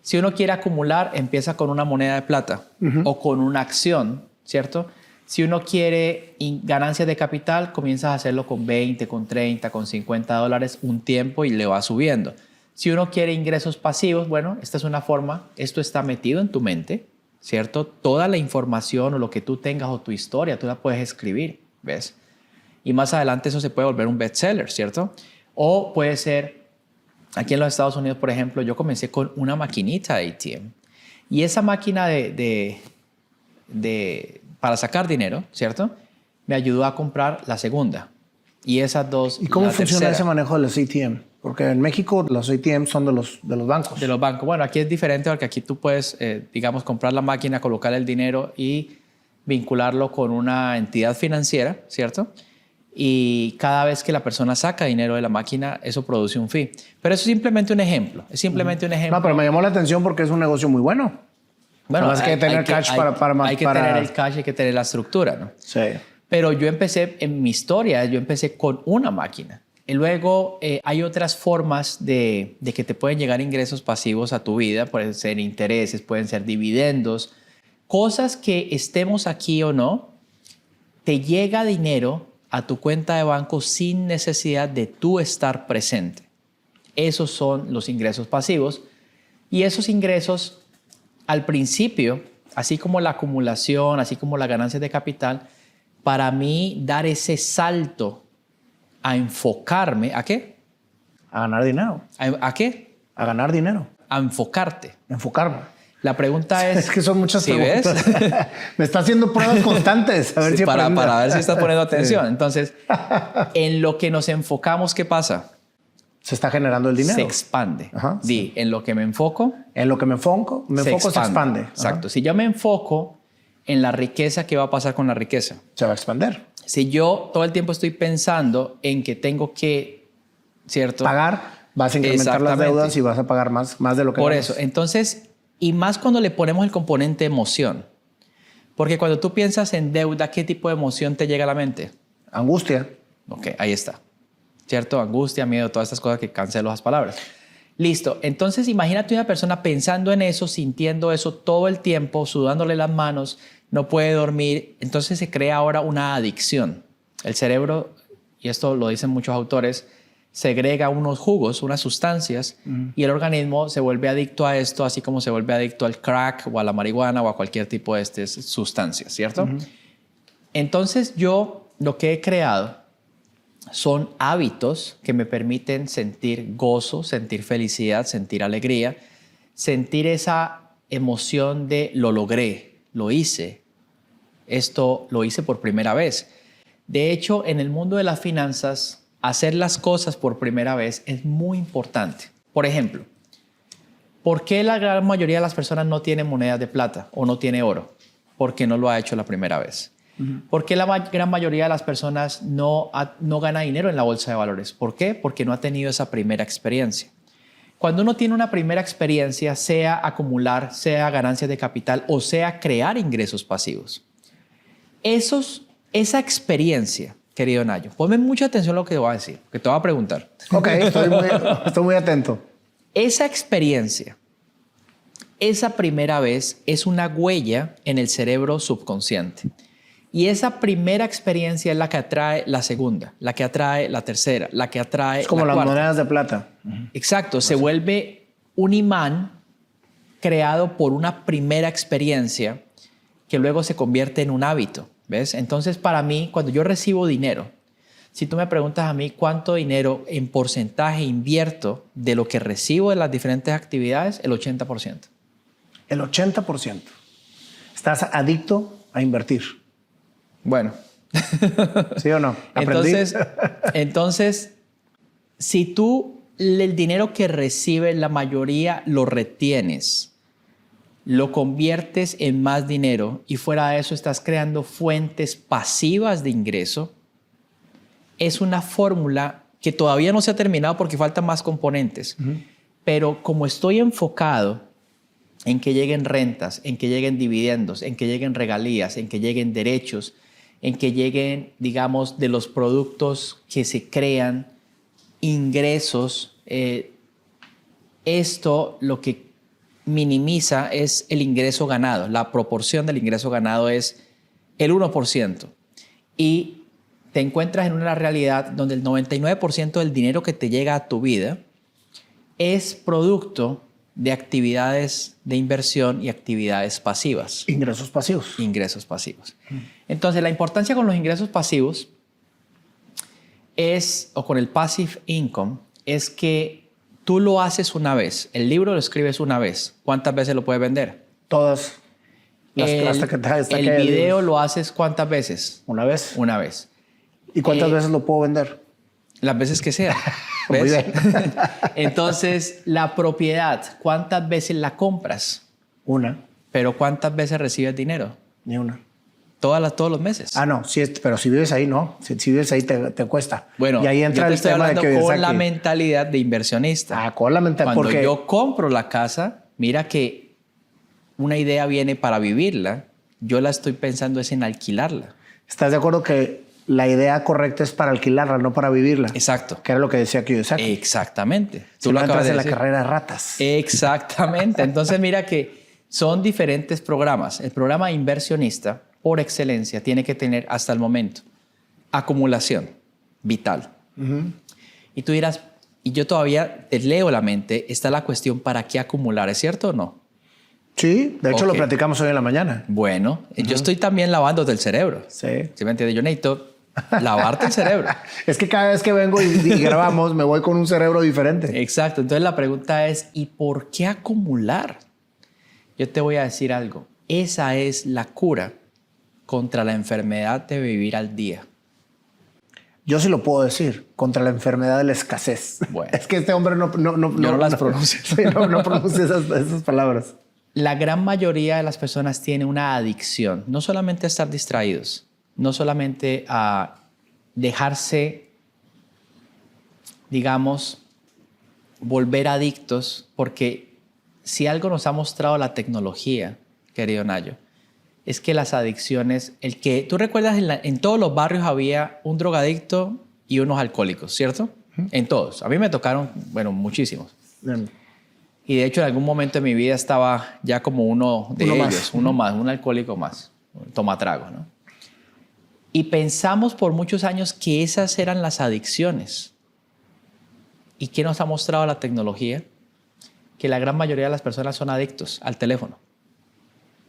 Si uno quiere acumular, empieza con una moneda de plata o con una acción, ¿cierto? Si uno quiere ganancias de capital, comienzas a hacerlo con 20, con 30, con $50 un tiempo y le va subiendo. Si uno quiere ingresos pasivos, bueno, esta es una forma, esto está metido en tu mente, ¿cierto? Toda la información o lo que tú tengas o tu historia, tú la puedes escribir, ¿ves? Y más adelante eso se puede volver un bestseller, ¿cierto? O puede ser, aquí en los Estados Unidos, por ejemplo, yo comencé con una maquinita de ATM. Y esa máquina para sacar dinero, ¿cierto? Me ayudó a comprar la segunda. Y esas dos. ¿Y cómo funciona tercera. ese manejo de los ATM? Porque en México los ATM son de los bancos. De los bancos. Bueno, aquí es diferente porque aquí tú puedes, digamos, comprar la máquina, colocar el dinero y vincularlo con una entidad financiera, ¿cierto? Y cada vez que la persona saca dinero de la máquina, eso produce un fee. Pero eso es simplemente un ejemplo. Es simplemente un ejemplo. No, pero me llamó la atención porque es un negocio muy bueno. Bueno, hay que tener cash hay que tener el cash, hay que tener la estructura, ¿no? Sí. Pero yo empecé, en mi historia, yo empecé con una máquina. Y luego hay otras formas de que te pueden llegar ingresos pasivos a tu vida. Pueden ser intereses, pueden ser dividendos. Cosas que estemos aquí o no, te llega dinero a tu cuenta de banco sin necesidad de tú estar presente. Esos son los ingresos pasivos. Y esos ingresos, al principio, así como la acumulación, así como las ganancias de capital, para mí dar ese salto a enfocarme, ¿a qué? A ganar dinero. ¿A qué? A ganar dinero. A enfocarte. Enfocarme. La pregunta es... Es que son muchas ¿sí preguntas. ves? Me está haciendo pruebas constantes. A ver Sí, si para aprende. ver si estás poniendo atención. Sí. Entonces, en lo que nos enfocamos, ¿qué pasa? Se está generando el dinero. Se expande. Ajá, Di, en lo que me enfoco, En lo que me enfoco se expande. Exacto. Ajá. Si yo me enfoco en la riqueza, ¿qué va a pasar con la riqueza? Se va a expandir. Si yo todo el tiempo estoy pensando en que tengo que, ¿cierto? Pagar, vas a incrementar las Exactamente. deudas y vas a pagar más de lo que Por ganas. eso. Entonces, y más cuando le ponemos el componente emoción. Porque cuando tú piensas en deuda, ¿qué tipo de emoción te llega a la mente? Angustia. Ok, ahí está. ¿Cierto? Angustia, miedo, todas estas cosas que cancelo las palabras. Listo. Entonces, imagínate una persona pensando en eso, sintiendo eso todo el tiempo, sudándole las manos, no puede dormir. Entonces se crea ahora una adicción. El cerebro, y esto lo dicen muchos autores, segrega unos jugos, unas sustancias, y el organismo se vuelve adicto a esto, así como se vuelve adicto al crack o a la marihuana o a cualquier tipo de estas sustancias, ¿cierto? Entonces yo lo que he creado son hábitos que me permiten sentir gozo, sentir felicidad, sentir alegría, sentir esa emoción de lo logré, lo hice. Esto lo hice por primera vez. De hecho, en el mundo de las finanzas, hacer las cosas por primera vez es muy importante. Por ejemplo, ¿por qué la gran mayoría de las personas no tienen monedas de plata o no tiene oro? Porque no lo ha hecho la primera vez. ¿Por qué la gran mayoría de las personas no gana dinero en la bolsa de valores? ¿Por qué? Porque no ha tenido esa primera experiencia. Cuando uno tiene una primera experiencia, sea acumular, sea ganancias de capital o sea crear ingresos pasivos, esa experiencia, querido Nayo, ponme mucha atención a lo que te voy a decir, que te voy a preguntar. Ok, estoy muy atento. Esa experiencia, esa primera vez es una huella en el cerebro subconsciente. Y esa primera experiencia es la que atrae la segunda, la que atrae la tercera, la que atrae es como la las cuarta. monedas de plata. Exacto, se vuelve un imán creado por una primera experiencia que luego se convierte en un hábito, ¿ves? Entonces, para mí, cuando yo recibo dinero, si tú me preguntas a mí cuánto dinero en porcentaje invierto de lo que recibo de las diferentes actividades, el 80%. El 80%. Estás adicto a invertir. Bueno. ¿Sí o no? ¿Aprendí? Entonces, si tú el dinero que recibes, la mayoría lo retienes, lo conviertes en más dinero y fuera de eso estás creando fuentes pasivas de ingreso, es una fórmula que todavía no se ha terminado porque faltan más componentes. Pero como estoy enfocado en que lleguen rentas, en que lleguen dividendos, en que lleguen regalías, en que lleguen derechos, en que lleguen, digamos, de los productos que se crean, ingresos, esto lo que minimiza es el ingreso ganado. La proporción del ingreso ganado es el 1%. Y te encuentras en una realidad donde el 99% del dinero que te llega a tu vida es producto de actividades de inversión y actividades pasivas. Ingresos pasivos. Ingresos pasivos. Entonces, la importancia con los ingresos pasivos o con el passive income, es que tú lo haces una vez. El libro lo escribes una vez. ¿Cuántas veces lo puedes vender? Todas. El video lo haces ¿cuántas veces? Una vez. Una vez. ¿Y cuántas veces lo puedo vender? Las veces que sea. Muy ¿Ves? bien. Entonces, la propiedad, ¿cuántas veces la compras? Una. Pero ¿cuántas veces recibes dinero? Ni una. Todos los meses. Ah, no. Sí, pero si vives ahí, no. Si vives ahí, te cuesta. Bueno, y ahí entra yo te el estoy tema de hablando que con la mentalidad de inversionista. Ah, con la mentalidad. Cuando porque yo compro la casa, mira que una idea viene para vivirla. Yo la estoy pensando es en alquilarla. ¿Estás de acuerdo que la idea correcta es para alquilarla, no para vivirla? Exacto. Que era lo que decía Kiyosaki. Exactamente. Tú lo acabas entras de en la decir. carrera de ratas. Exactamente. Entonces mira que son diferentes programas. El programa inversionista, por excelencia, tiene que tener hasta el momento acumulación vital. Y tú dirás, y yo todavía te leo la mente, está la cuestión ¿para qué acumular? ¿Es cierto o no? Sí, de hecho Ok. lo platicamos hoy en la mañana. Bueno, yo estoy también lavándote el cerebro. Sí. ¿Sí me entiendes? Yo necesito lavarte el cerebro. Es que cada vez que vengo y grabamos me voy con un cerebro diferente. Exacto. Entonces la pregunta es, ¿y por qué acumular? Yo te voy a decir algo. Esa es la cura contra la enfermedad de vivir al día. Yo sí lo puedo decir, contra la enfermedad de la escasez. Bueno. Es que este hombre no las pronuncio. Sí, no pronuncia esas palabras. La gran mayoría de las personas tiene una adicción, no solamente a estar distraídos, no solamente a dejarse, digamos, volver adictos, porque si algo nos ha mostrado la tecnología, querido Nayo, es que las adicciones, tú recuerdas en todos los barrios había un drogadicto y unos alcohólicos, ¿cierto? En todos. A mí me tocaron, bueno, muchísimos. Y de hecho en algún momento de mi vida estaba ya como uno de ellos, uno más, un alcohólico más, tomatrago, ¿no? Y pensamos por muchos años que esas eran las adicciones. ¿Y qué nos ha mostrado la tecnología? Que la gran mayoría de las personas son adictos al teléfono.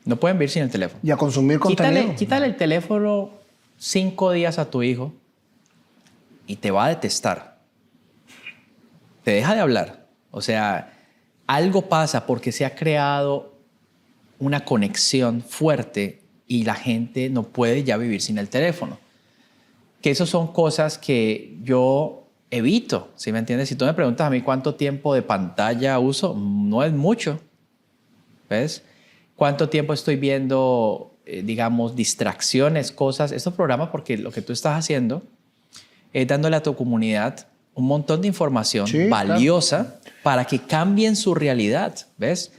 No pueden vivir sin el teléfono. Y a consumir contenido. Quítale el teléfono 5 días a tu hijo y te va a detestar. Te deja de hablar. O sea, algo pasa porque se ha creado una conexión fuerte y la gente no puede ya vivir sin el teléfono. Que esas son cosas que yo evito, ¿sí me entiendes? Si tú me preguntas a mí cuánto tiempo de pantalla uso, no es mucho, ¿ves? ¿Cuánto tiempo estoy viendo, digamos, distracciones, cosas? Estos programas, porque lo que tú estás haciendo es dándole a tu comunidad un montón de información valiosa para que cambien su realidad, ¿ves?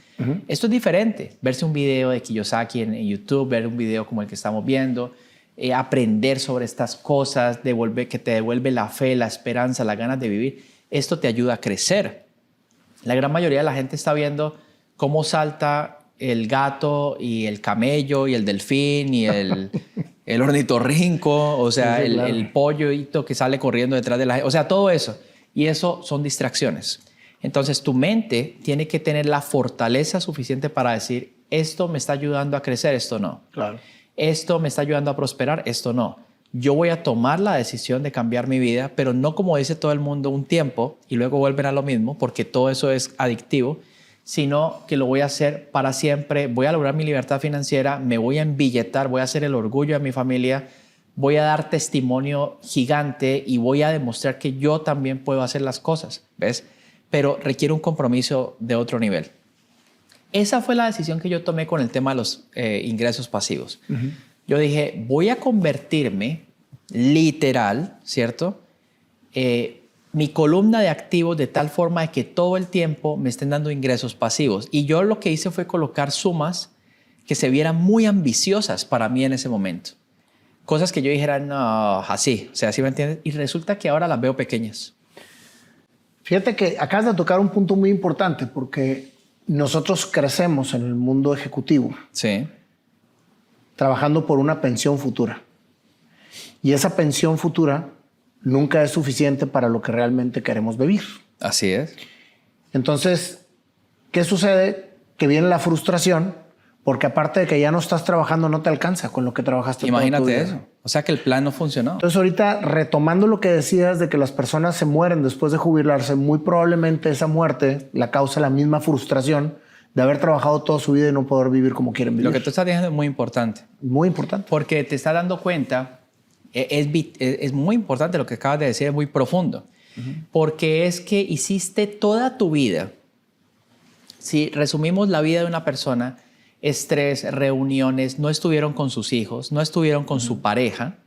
Esto es diferente, verse un video de Kiyosaki en YouTube, ver un video como el que estamos viendo, aprender sobre estas cosas, que te devuelve la fe, la esperanza, las ganas de vivir. Esto te ayuda a crecer. La gran mayoría de la gente está viendo cómo salta el gato y el camello y el delfín y el ornitorrinco, o sea, sí, claro. el pollito que sale corriendo detrás de la gente, o sea, todo eso. Y eso son distracciones. Entonces, tu mente tiene que tener la fortaleza suficiente para decir, esto me está ayudando a crecer, esto no. Claro. Esto me está ayudando a prosperar, esto no. Yo voy a tomar la decisión de cambiar mi vida, pero no como dice todo el mundo un tiempo y luego vuelven a lo mismo, porque todo eso es adictivo, sino que lo voy a hacer para siempre. Voy a lograr mi libertad financiera, me voy a embilletar, voy a ser el orgullo de mi familia, voy a dar testimonio gigante y voy a demostrar que yo también puedo hacer las cosas, ¿ves? Pero requiere un compromiso de otro nivel. Esa fue la decisión que yo tomé con el tema de los ingresos pasivos. Yo dije, voy a convertirme literal, ¿cierto? Mi columna de activos de tal forma de que todo el tiempo me estén dando ingresos pasivos. Y yo lo que hice fue colocar sumas que se vieran muy ambiciosas para mí en ese momento. Cosas que yo dijera, no, así, o sea, ¿sí me entiendes? Y resulta que ahora las veo pequeñas. Fíjate que acabas de tocar un punto muy importante porque nosotros crecemos en el mundo ejecutivo. Sí. Trabajando por una pensión futura. Y esa pensión futura nunca es suficiente para lo que realmente queremos vivir. Así es. Entonces, ¿qué sucede? Que viene la frustración porque aparte de que ya no estás trabajando, no te alcanza con lo que trabajaste. Imagínate eso. O sea que el plan no funcionó. Entonces ahorita retomando lo que decías de que las personas se mueren después de jubilarse, muy probablemente esa muerte la causa la misma frustración de haber trabajado toda su vida y no poder vivir como quieren vivir. Lo que tú estás diciendo es muy importante. Muy importante. Porque te estás dando cuenta, es muy importante lo que acabas de decir, es muy profundo. Porque es que hiciste toda tu vida, si resumimos la vida de una persona, estrés, reuniones, no estuvieron con sus hijos, no estuvieron con su pareja.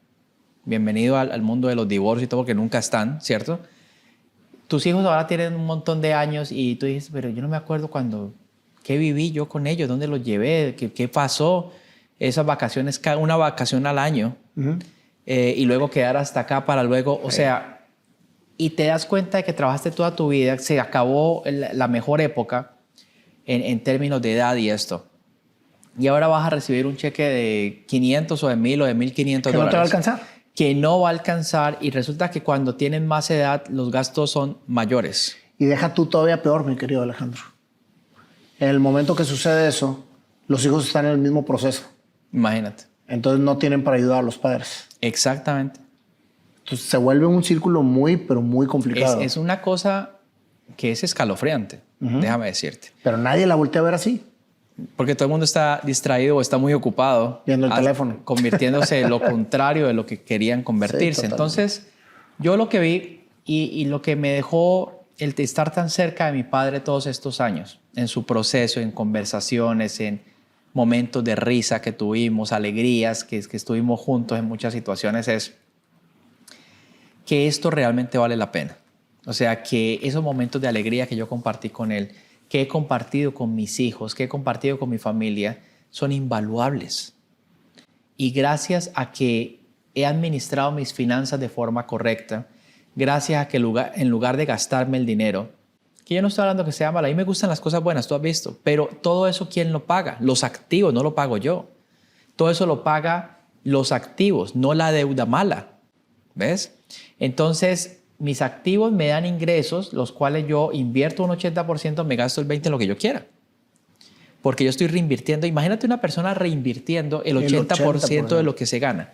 Bienvenido al mundo de los divorcios y todo, porque nunca están, ¿cierto? Tus hijos ahora tienen un montón de años y tú dices, pero yo no me acuerdo qué viví yo con ellos, dónde los llevé, qué pasó, esas vacaciones, una vacación al año, y luego quedar hasta acá para luego, o sea, y te das cuenta de que trabajaste toda tu vida, se acabó la mejor época en términos de edad y esto. Y ahora vas a recibir un cheque de 500 o de 1,000 o de 1,500 dólares. Que no te va a alcanzar. Que no va a alcanzar y resulta que cuando tienen más edad los gastos son mayores. Y deja tú todavía peor, mi querido Alejandro. En el momento que sucede eso, los hijos están en el mismo proceso. Imagínate. Entonces no tienen para ayudar a los padres. Exactamente. Entonces se vuelve un círculo muy, pero muy complicado. Es una cosa que es escalofriante, déjame decirte. Pero nadie la voltea a ver así. Porque todo el mundo está distraído o está muy ocupado. Viendo el teléfono. Convirtiéndose en lo contrario de lo que querían convertirse. Sí, entonces, yo lo que vi y lo que me dejó el estar tan cerca de mi padre todos estos años, en su proceso, en conversaciones, en momentos de risa que tuvimos, alegrías que estuvimos juntos en muchas situaciones, es que esto realmente vale la pena. O sea, que esos momentos de alegría que yo compartí con él, que he compartido con mis hijos, que he compartido con mi familia, son invaluables. Y gracias a que he administrado mis finanzas de forma correcta, gracias a que en lugar de gastarme el dinero, que yo no estoy hablando que sea malo, a mí me gustan las cosas buenas, tú has visto, pero todo eso, ¿quién lo paga? Los activos, no lo pago yo. Todo eso lo paga los activos, no la deuda mala. ¿Ves? Entonces, mis activos me dan ingresos, los cuales yo invierto un 80%, me gasto el 20% en lo que yo quiera. Porque yo estoy reinvirtiendo. Imagínate una persona reinvirtiendo el 80% de lo que se gana.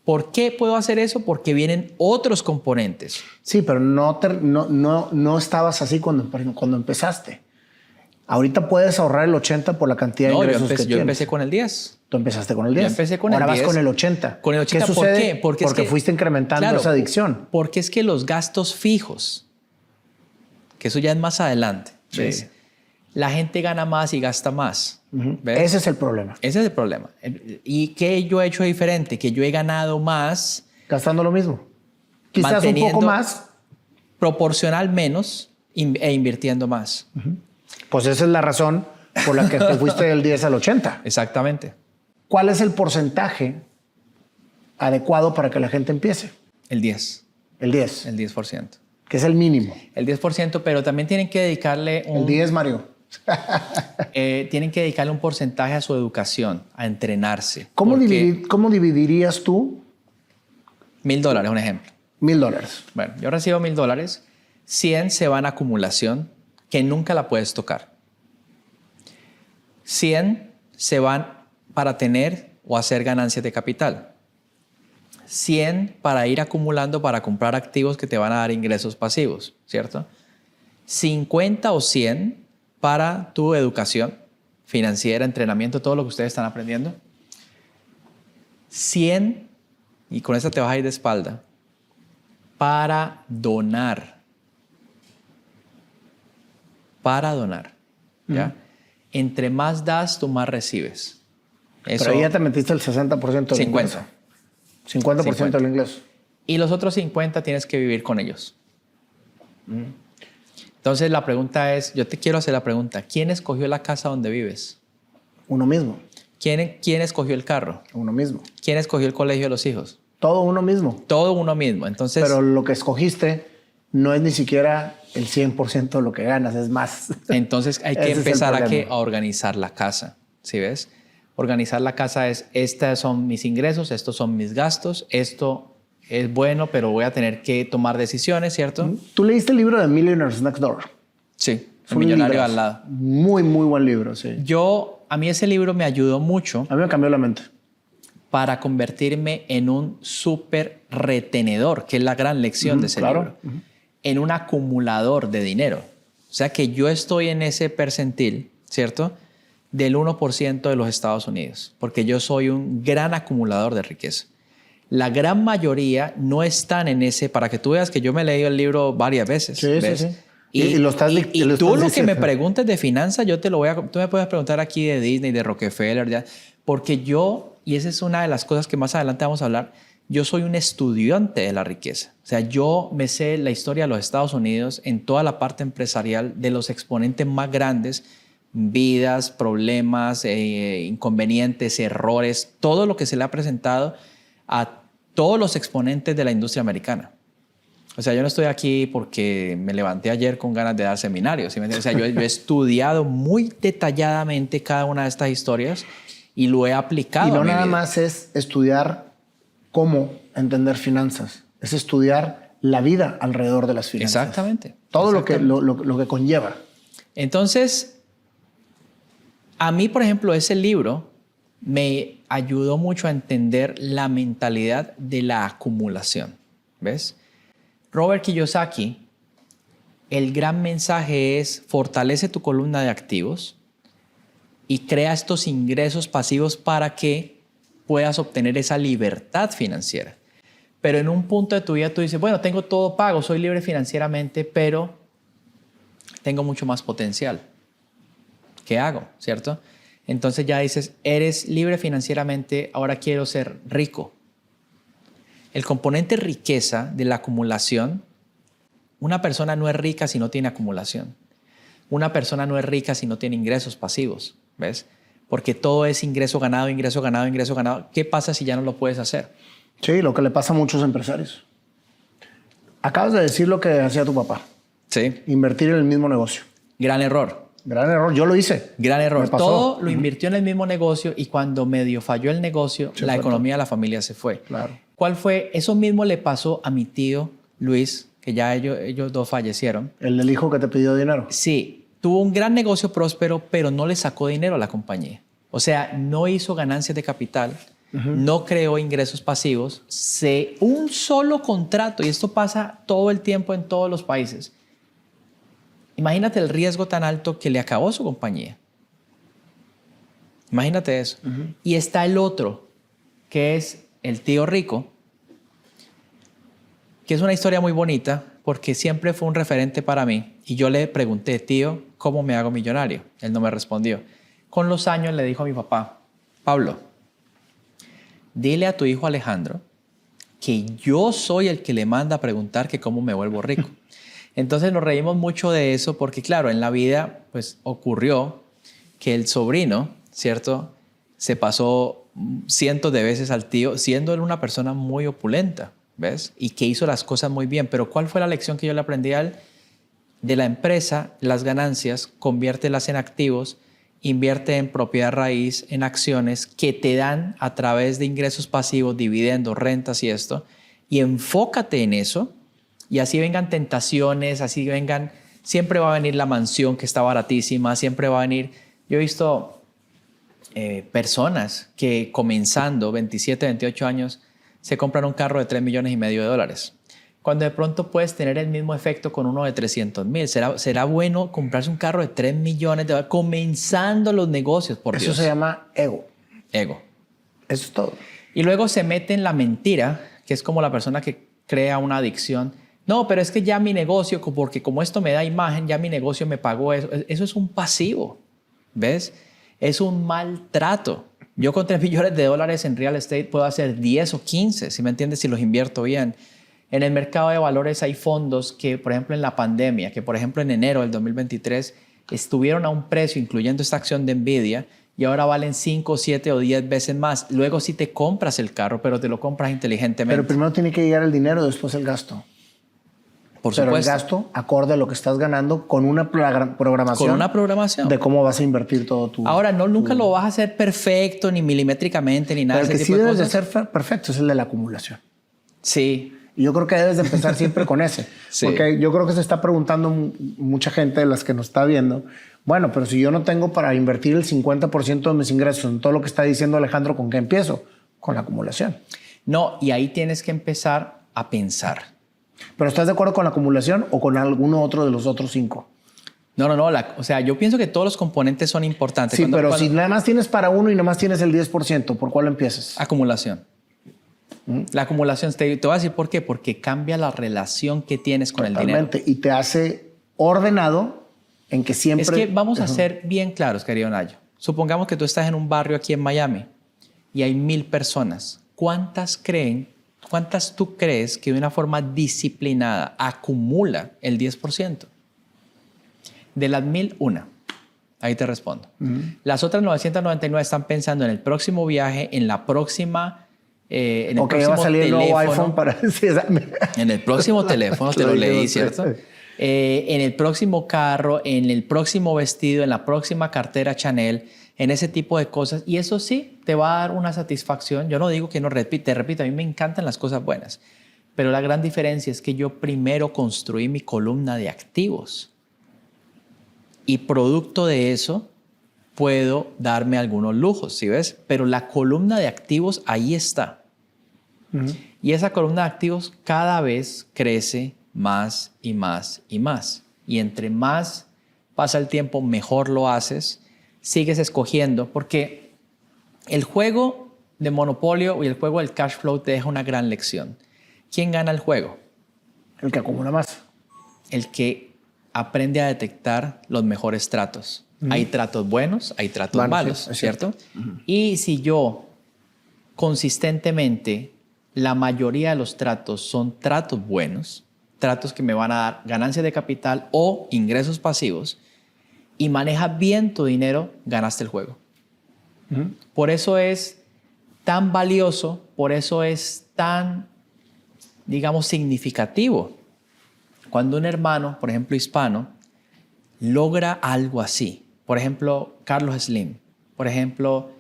¿Por qué puedo hacer eso? Porque vienen otros componentes. Sí, pero no estabas así cuando empezaste. Ahorita puedes ahorrar el 80 por la cantidad de ingresos que tienes. Yo empecé con el 10. Tú empezaste con el 10. Yo empecé con Ahora el 10. vas con el 80. Con el 80, ¿Qué ¿por sucede? qué? Porque fuiste incrementando esa adicción. Porque es que los gastos fijos, que eso ya es más adelante, ¿ves? Sí. La gente gana más y gasta más. ¿Ves? Ese es el problema. Ese es el problema. ¿Y qué yo he hecho diferente? Que yo he ganado más. Gastando lo mismo. Quizás un poco más. Proporcional menos e invirtiendo más. Pues esa es la razón por la que te fuiste del 10 al 80. Exactamente. ¿Cuál es el porcentaje adecuado para que la gente empiece? El 10. El 10. El 10%. Que es el mínimo. El 10%, pero también tienen que dedicarle El 10, Mario. Tienen que dedicarle un porcentaje a su educación, a entrenarse. ¿Cómo dividirías tú? $1,000, un ejemplo. $1,000. Bueno, yo recibo $1,000. 100 se van a acumulación, que nunca la puedes tocar. 100 se van para tener o hacer ganancias de capital. 100 para ir acumulando para comprar activos que te van a dar ingresos pasivos, ¿cierto? 50 o 100 para tu educación financiera, entrenamiento, todo lo que ustedes están aprendiendo. 100, y con esta te vas a ir de espalda, para donar. Para donar, ¿ya? Entre más das, tú más recibes. Eso, Pero ahí ya te metiste el 60% del 50. ingreso. 50% del ingreso. Y los otros 50 tienes que vivir con ellos. Entonces la pregunta es, yo te quiero hacer la pregunta, ¿quién escogió la casa donde vives? Uno mismo. ¿Quién escogió el carro? Uno mismo. ¿Quién escogió el colegio de los hijos? Todo uno mismo. Todo uno mismo. Entonces, Pero lo que escogiste no es ni siquiera el 100% de lo que ganas, es más. entonces hay que Ese es el empezar problema. a organizar la casa. ¿Sí ves? Organizar la casa es, estos son mis ingresos, estos son mis gastos, esto es bueno, pero voy a tener que tomar decisiones, ¿cierto? Tú leíste el libro de Millionaires Next Door. Sí, Es El un millonario librazo. al lado. Muy, muy buen libro, sí. A mí ese libro me ayudó mucho A mí me cambió la mente. para convertirme en un súper retenedor, que es la gran lección de ese claro. libro, en un acumulador de dinero. O sea que yo estoy en ese percentil, ¿cierto?, del 1% de los Estados Unidos, porque yo soy un gran acumulador de riqueza. La gran mayoría no están en ese, para que tú veas que yo me he leído el libro varias veces. Sí, ¿ves? sí, sí. Y lo estás tú estás lo que diciendo. me preguntes de finanzas, yo te lo voy a... Tú me puedes preguntar aquí de Disney, de Rockefeller, ya, porque yo, y esa es una de las cosas que más adelante vamos a hablar, yo soy un estudiante de la riqueza. O sea, yo me sé la historia de los Estados Unidos en toda la parte empresarial de los exponentes más grandes, vidas, problemas, inconvenientes, errores, todo lo que se le ha presentado a todos los exponentes de la industria americana. O sea, yo no estoy aquí porque me levanté ayer con ganas de dar seminarios. ¿Sí me entiendes? O sea, yo he estudiado muy detalladamente cada una de estas historias y lo he aplicado. Y no a mi nada vida. más es estudiar cómo entender finanzas, es estudiar la vida alrededor de las finanzas. Exactamente. Todo Exactamente. lo que conlleva. Entonces, a mí, por ejemplo, ese libro me ayudó mucho a entender la mentalidad de la acumulación. ¿Ves? Robert Kiyosaki, el gran mensaje es fortalece tu columna de activos y crea estos ingresos pasivos para que puedas obtener esa libertad financiera. Pero en un punto de tu vida tú dices, bueno, tengo todo pago, soy libre financieramente, pero tengo mucho más potencial. ¿Qué hago? ¿Cierto? Entonces ya dices, eres libre financieramente, ahora quiero ser rico. El componente riqueza de la acumulación, una persona no es rica si no tiene acumulación. Una persona no es rica si no tiene ingresos pasivos, ¿ves? Porque todo es ingreso ganado, ingreso ganado, ingreso ganado. ¿Qué pasa si ya no lo puedes hacer? Sí, lo que le pasa a muchos empresarios. Acabas de decir lo que hacía tu papá. Sí. Invertir en el mismo negocio. Gran error. Gran error. Yo lo hice. Gran error. Me pasó. Todo lo invirtió en el mismo negocio y cuando medio falló el negocio, la economía de la familia se fue. Claro. ¿Cuál fue? Eso mismo le pasó a mi tío Luis, que ya ellos dos fallecieron. El del hijo que te pidió dinero. Sí, tuvo un gran negocio próspero, pero no le sacó dinero a la compañía. O sea, no hizo ganancias de capital no creó ingresos pasivos, un solo contrato, y esto pasa todo el tiempo en todos los países. Imagínate el riesgo tan alto que le acabó su compañía. Imagínate eso. Y está el otro, que es el tío rico, que es una historia muy bonita porque siempre fue un referente para mí. Y yo le pregunté, tío, ¿cómo me hago millonario? Él no me respondió. Con los años le dijo a mi papá, Pablo, dile a tu hijo Alejandro que yo soy el que le manda a preguntar que cómo me vuelvo rico. Entonces nos reímos mucho de eso porque, claro, en la vida pues ocurrió que el sobrino, ¿cierto?, se pasó cientos de veces al tío, siendo él una persona muy opulenta, ¿ves? Y que hizo las cosas muy bien. Pero ¿cuál fue la lección que yo le aprendí a él? De la empresa, las ganancias, conviértelas en activos, invierte en propiedad raíz, en acciones que te dan a través de ingresos pasivos, dividendos, rentas y esto, y enfócate en eso, y así vengan tentaciones, así vengan, siempre va a venir la mansión que está baratísima, siempre va a venir, yo he visto personas que comenzando 27, 28 años, se compran un carro de $3,5 millones. Cuando de pronto puedes tener el mismo efecto con uno de 300,000. ¿Será bueno comprarse un carro de 3 millones de dólares comenzando los negocios, por Dios? Eso se llama ego. Ego. Eso es todo. Y luego se mete en la mentira, que es como la persona que crea una adicción. No, pero es que ya mi negocio, porque como esto me da imagen, ya mi negocio me pagó eso. Eso es un pasivo, ¿ves? Es un maltrato. Yo con $3 millones en real estate puedo hacer 10 o 15, ¿sí me entiendes? Si los invierto bien. En el mercado de valores hay fondos que, por ejemplo, en la pandemia, que por ejemplo en enero del 2023 estuvieron a un precio, incluyendo esta acción de Nvidia, y ahora valen 5, 7 o 10 veces más. Luego sí te compras el carro, pero te lo compras inteligentemente. Pero primero tiene que llegar el dinero, después el gasto. Por Pero supuesto. el gasto acorde a lo que estás ganando con una programación. Con una programación. De cómo vas a invertir todo tu... Ahora, nunca lo vas a hacer perfecto, ni milimétricamente, ni nada. Pero el que sí debes de ser perfecto es el de la acumulación. Sí. Y yo creo que debes de empezar siempre con ese. Sí. Porque yo creo que se está preguntando mucha gente de las que nos está viendo, bueno, pero si yo no tengo para invertir el 50% de mis ingresos en todo lo que está diciendo Alejandro, ¿con qué empiezo? Con la acumulación. No, y ahí tienes que empezar a pensar. ¿Pero estás de acuerdo con la acumulación o con alguno otro de los otros 5? No. O sea, yo pienso que todos los componentes son importantes. Sí, pero si nada más tienes para uno y nada más tienes el 10%, ¿por cuál empiezas? Acumulación. La acumulación, te voy a decir por qué. Porque cambia la relación que tienes con el dinero. Totalmente. Y te hace ordenado en que siempre... Es que vamos a ser bien claros, querido Nayo. Supongamos que tú estás en un barrio aquí en Miami y hay 1,000 personas. ¿Cuántas tú crees que de una forma disciplinada acumula el 10%? De las 1,000, una. Ahí te respondo. Las otras 999 están pensando en el próximo viaje, en la próxima... en el próximo va a salir teléfono, el nuevo iPhone para... en el próximo teléfono, te lo leí, ¿cierto? En el próximo carro, en el próximo vestido, en la próxima cartera Chanel, en ese tipo de cosas. Y eso sí, te va a dar una satisfacción. Yo no digo que no repite, a mí me encantan las cosas buenas. Pero la gran diferencia es que yo primero construí mi columna de activos. Y producto de eso, puedo darme algunos lujos, ¿sí ves? Pero la columna de activos ahí está. Y esa columna de activos cada vez crece más y más y más. Y entre más pasa el tiempo, mejor lo haces. Sigues escogiendo, porque el juego de monopolio y el juego del cash flow te deja una gran lección. ¿Quién gana el juego? El que acumula más. El que aprende a detectar los mejores tratos. Hay tratos buenos, hay tratos malos, sí, ¿cierto? Y si yo consistentemente, la mayoría de los tratos son tratos buenos, tratos que me van a dar ganancias de capital o ingresos pasivos, y manejas bien tu dinero, ganaste el juego. Por eso es tan valioso, por eso es tan, digamos, significativo. Cuando un hermano, por ejemplo, hispano, logra algo así. Por ejemplo, Carlos Slim. Por ejemplo,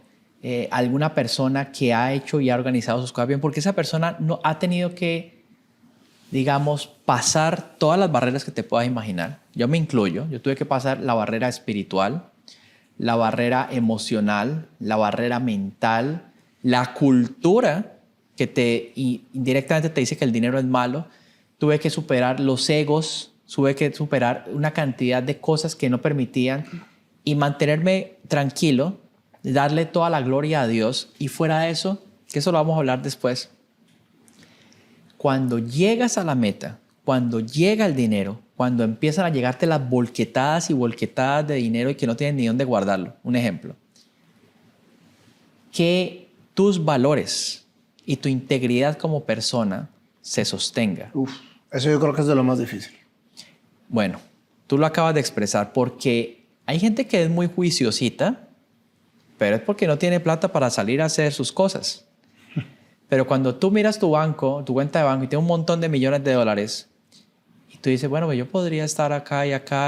alguna persona que ha hecho y ha organizado sus cosas bien, porque esa persona no ha tenido que, digamos, pasar todas las barreras que te puedas imaginar. Yo me incluyo. Yo tuve que pasar la barrera espiritual, la barrera emocional, la barrera mental, la cultura indirectamente te dice que el dinero es malo. Tuve que superar los egos, tuve que superar una cantidad de cosas que no permitían y mantenerme tranquilo, darle toda la gloria a Dios. Y fuera de eso, que eso lo vamos a hablar después, cuando llegas a la meta, cuando llega el dinero, cuando empiezan a llegarte las volquetadas y volquetadas de dinero y que no tienes ni dónde guardarlo, un ejemplo, que tus valores y tu integridad como persona se sostenga. Eso yo creo que es de lo más difícil. Bueno, tú lo acabas de expresar porque hay gente que es muy juiciosita, pero es porque no tiene plata para salir a hacer sus cosas. Pero cuando tú miras tu banco, tu cuenta de banco y tienes un montón de millones de dólares y tú dices, bueno, yo podría estar acá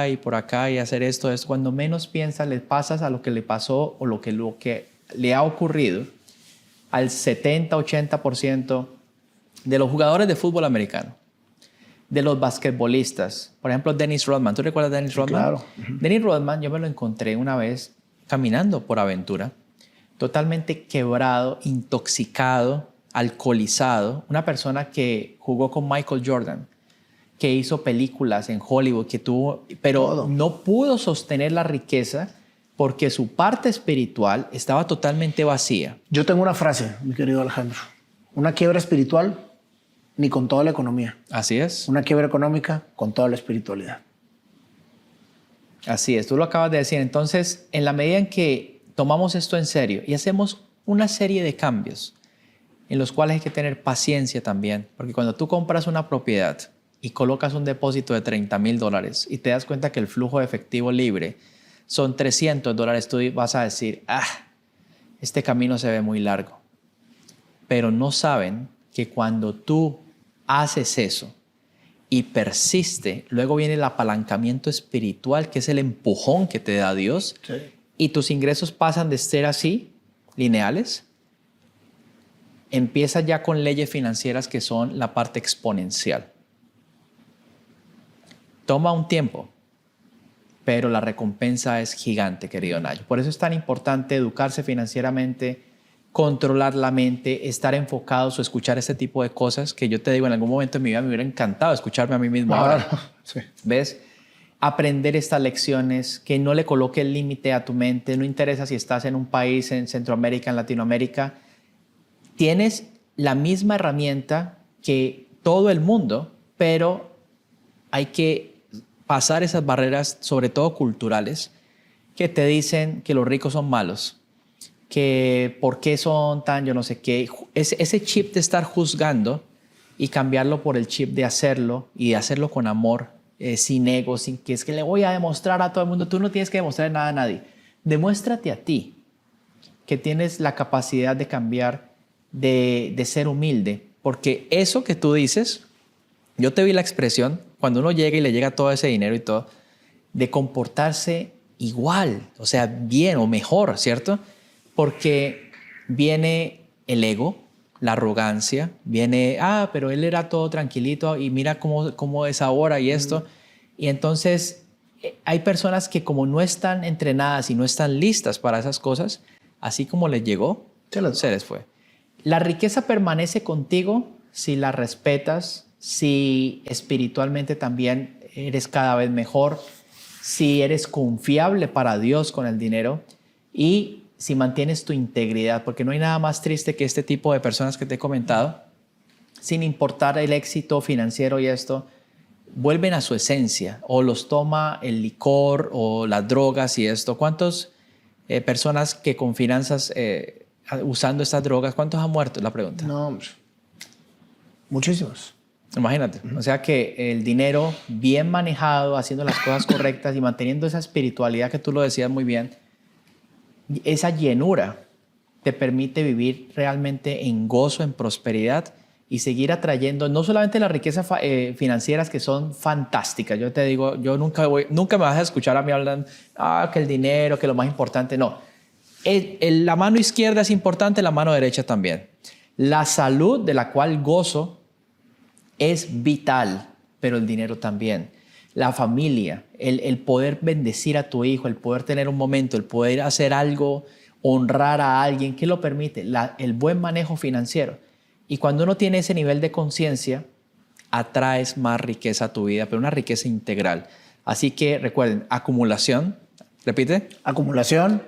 y por acá y hacer esto, cuando menos piensas le pasas a lo que le pasó o lo que le ha ocurrido al 70-80% de los jugadores de fútbol americano, de los basquetbolistas. Por ejemplo, Dennis Rodman. ¿Tú recuerdas a Dennis Rodman? Claro. Dennis Rodman, yo me lo encontré una vez caminando por Aventura, totalmente quebrado, intoxicado, alcoholizado. Una persona que jugó con Michael Jordan, que hizo películas en Hollywood, pero todo. no pudo sostener la riqueza porque su parte espiritual estaba totalmente vacía. Yo tengo una frase, mi querido Alejandro. Una quiebra espiritual, ni con toda la economía. Así es. Una quiebra económica, con toda la espiritualidad. Así es, tú lo acabas de decir. Entonces, en la medida en que tomamos esto en serio y hacemos una serie de cambios en los cuales hay que tener paciencia también, porque cuando tú compras una propiedad y colocas un depósito de $30,000 y te das cuenta que el flujo de efectivo libre son $300, tú vas a decir, este camino se ve muy largo. Pero no saben que cuando tú haces eso y persiste, luego viene el apalancamiento espiritual, que es el empujón que te da Dios, Sí. y tus ingresos pasan de ser así, lineales, empiezas ya con leyes financieras que son la parte exponencial. Toma un tiempo, pero la recompensa es gigante, querido Nayo. Por eso es tan importante educarse financieramente, controlar la mente, estar enfocados o escuchar este tipo de cosas que yo te digo, en algún momento de mi vida me hubiera encantado escucharme a mí mismo ahora. Sí. ¿Ves? Aprender estas lecciones, que no le coloque el límite a tu mente, no interesa si estás en un país, en Centroamérica, en Latinoamérica, tienes la misma herramienta que todo el mundo, pero hay que pasar esas barreras, sobre todo culturales, que te dicen que los ricos son malos, que por qué son tan yo no sé qué. Ese chip de estar juzgando y cambiarlo por el chip de hacerlo y de hacerlo con amor, sin ego, sin que es que le voy a demostrar a todo el mundo. Tú no tienes que demostrar nada a nadie. Demuéstrate a ti que tienes la capacidad de cambiar, de ser humilde, porque eso que tú dices, yo te vi la expresión, cuando uno llega y le llega todo ese dinero y todo, de comportarse igual, o sea, bien o mejor, ¿cierto? Porque viene el ego, la arrogancia, viene, pero él era todo tranquilito y mira cómo es ahora y esto. Y entonces hay personas que como no están entrenadas y no están listas para esas cosas, así como les llegó, se les fue. La riqueza permanece contigo si la respetas, si espiritualmente también eres cada vez mejor, si eres confiable para Dios con el dinero y si mantienes tu integridad, porque no hay nada más triste que este tipo de personas que te he comentado, sin importar el éxito financiero y esto, vuelven a su esencia o los toma el licor o las drogas y esto. ¿Cuántas personas que con finanzas usando estas drogas, cuántos han muerto? Es la pregunta. No, hombre. Muchísimos. Imagínate. O sea que el dinero bien manejado, haciendo las cosas correctas y manteniendo esa espiritualidad que tú lo decías muy bien, esa llenura te permite vivir realmente en gozo, en prosperidad y seguir atrayendo no solamente las riquezas financieras que son fantásticas. Yo te digo, yo nunca me vas a escuchar a mí hablando que el dinero, que lo más importante. No. La mano izquierda es importante, la mano derecha también. La salud, de la cual gozo, es vital, pero el dinero también. La familia, el poder bendecir a tu hijo, el poder tener un momento, el poder hacer algo honrar a alguien. ¿Qué lo permite? El buen manejo financiero. Y cuando uno tiene ese nivel de conciencia, atraes más riqueza a tu vida, pero una riqueza integral. Así que recuerden, acumulación, repite. Acumulación.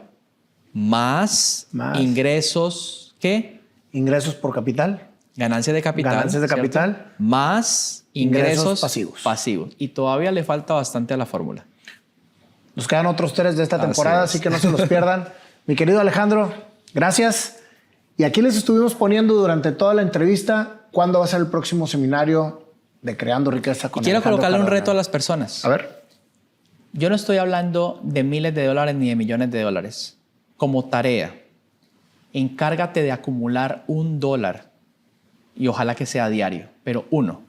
Más ingresos, ¿qué? Ingresos por capital. Ganancias de capital. Ganancias de capital. ¿Cierto? Más ingresos pasivos. Y todavía le falta bastante a la fórmula. Nos quedan otros 3 de esta temporada, así que no se los pierdan. Mi querido Alejandro, gracias. Y aquí les estuvimos poniendo durante toda la entrevista cuándo va a ser el próximo seminario de Creando Riqueza con Quiero Alejandro colocarle un Cardona. reto a las personas. A ver. Yo no estoy hablando de miles de dólares ni de millones de dólares. Como tarea, encárgate de acumular $1 y ojalá que sea diario, pero 1.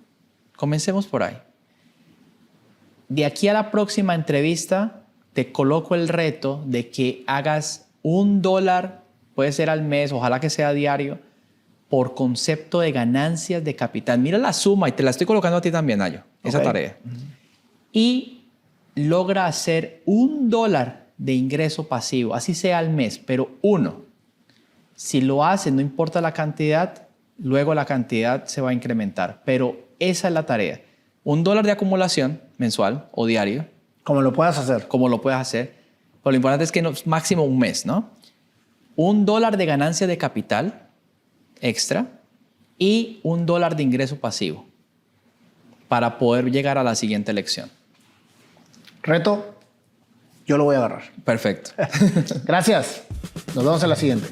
Comencemos por ahí. De aquí a la próxima entrevista, te coloco el reto de que hagas $1, puede ser al mes, ojalá que sea diario, por concepto de ganancias de capital. Mira la suma y te la estoy colocando a ti también, Ayo, esa tarea. Y logra hacer $1 de ingreso pasivo, así sea al mes, pero 1. Si lo haces, no importa la cantidad, luego la cantidad se va a incrementar, pero esa es la tarea. $1 de acumulación mensual o diario. Como lo puedas hacer. Como lo puedas hacer. Pero lo importante es que máximo un mes, ¿no? $1 de ganancia de capital extra y $1 de ingreso pasivo para poder llegar a la siguiente lección. Reto, yo lo voy a agarrar. Perfecto. Gracias. Nos vemos en la siguiente.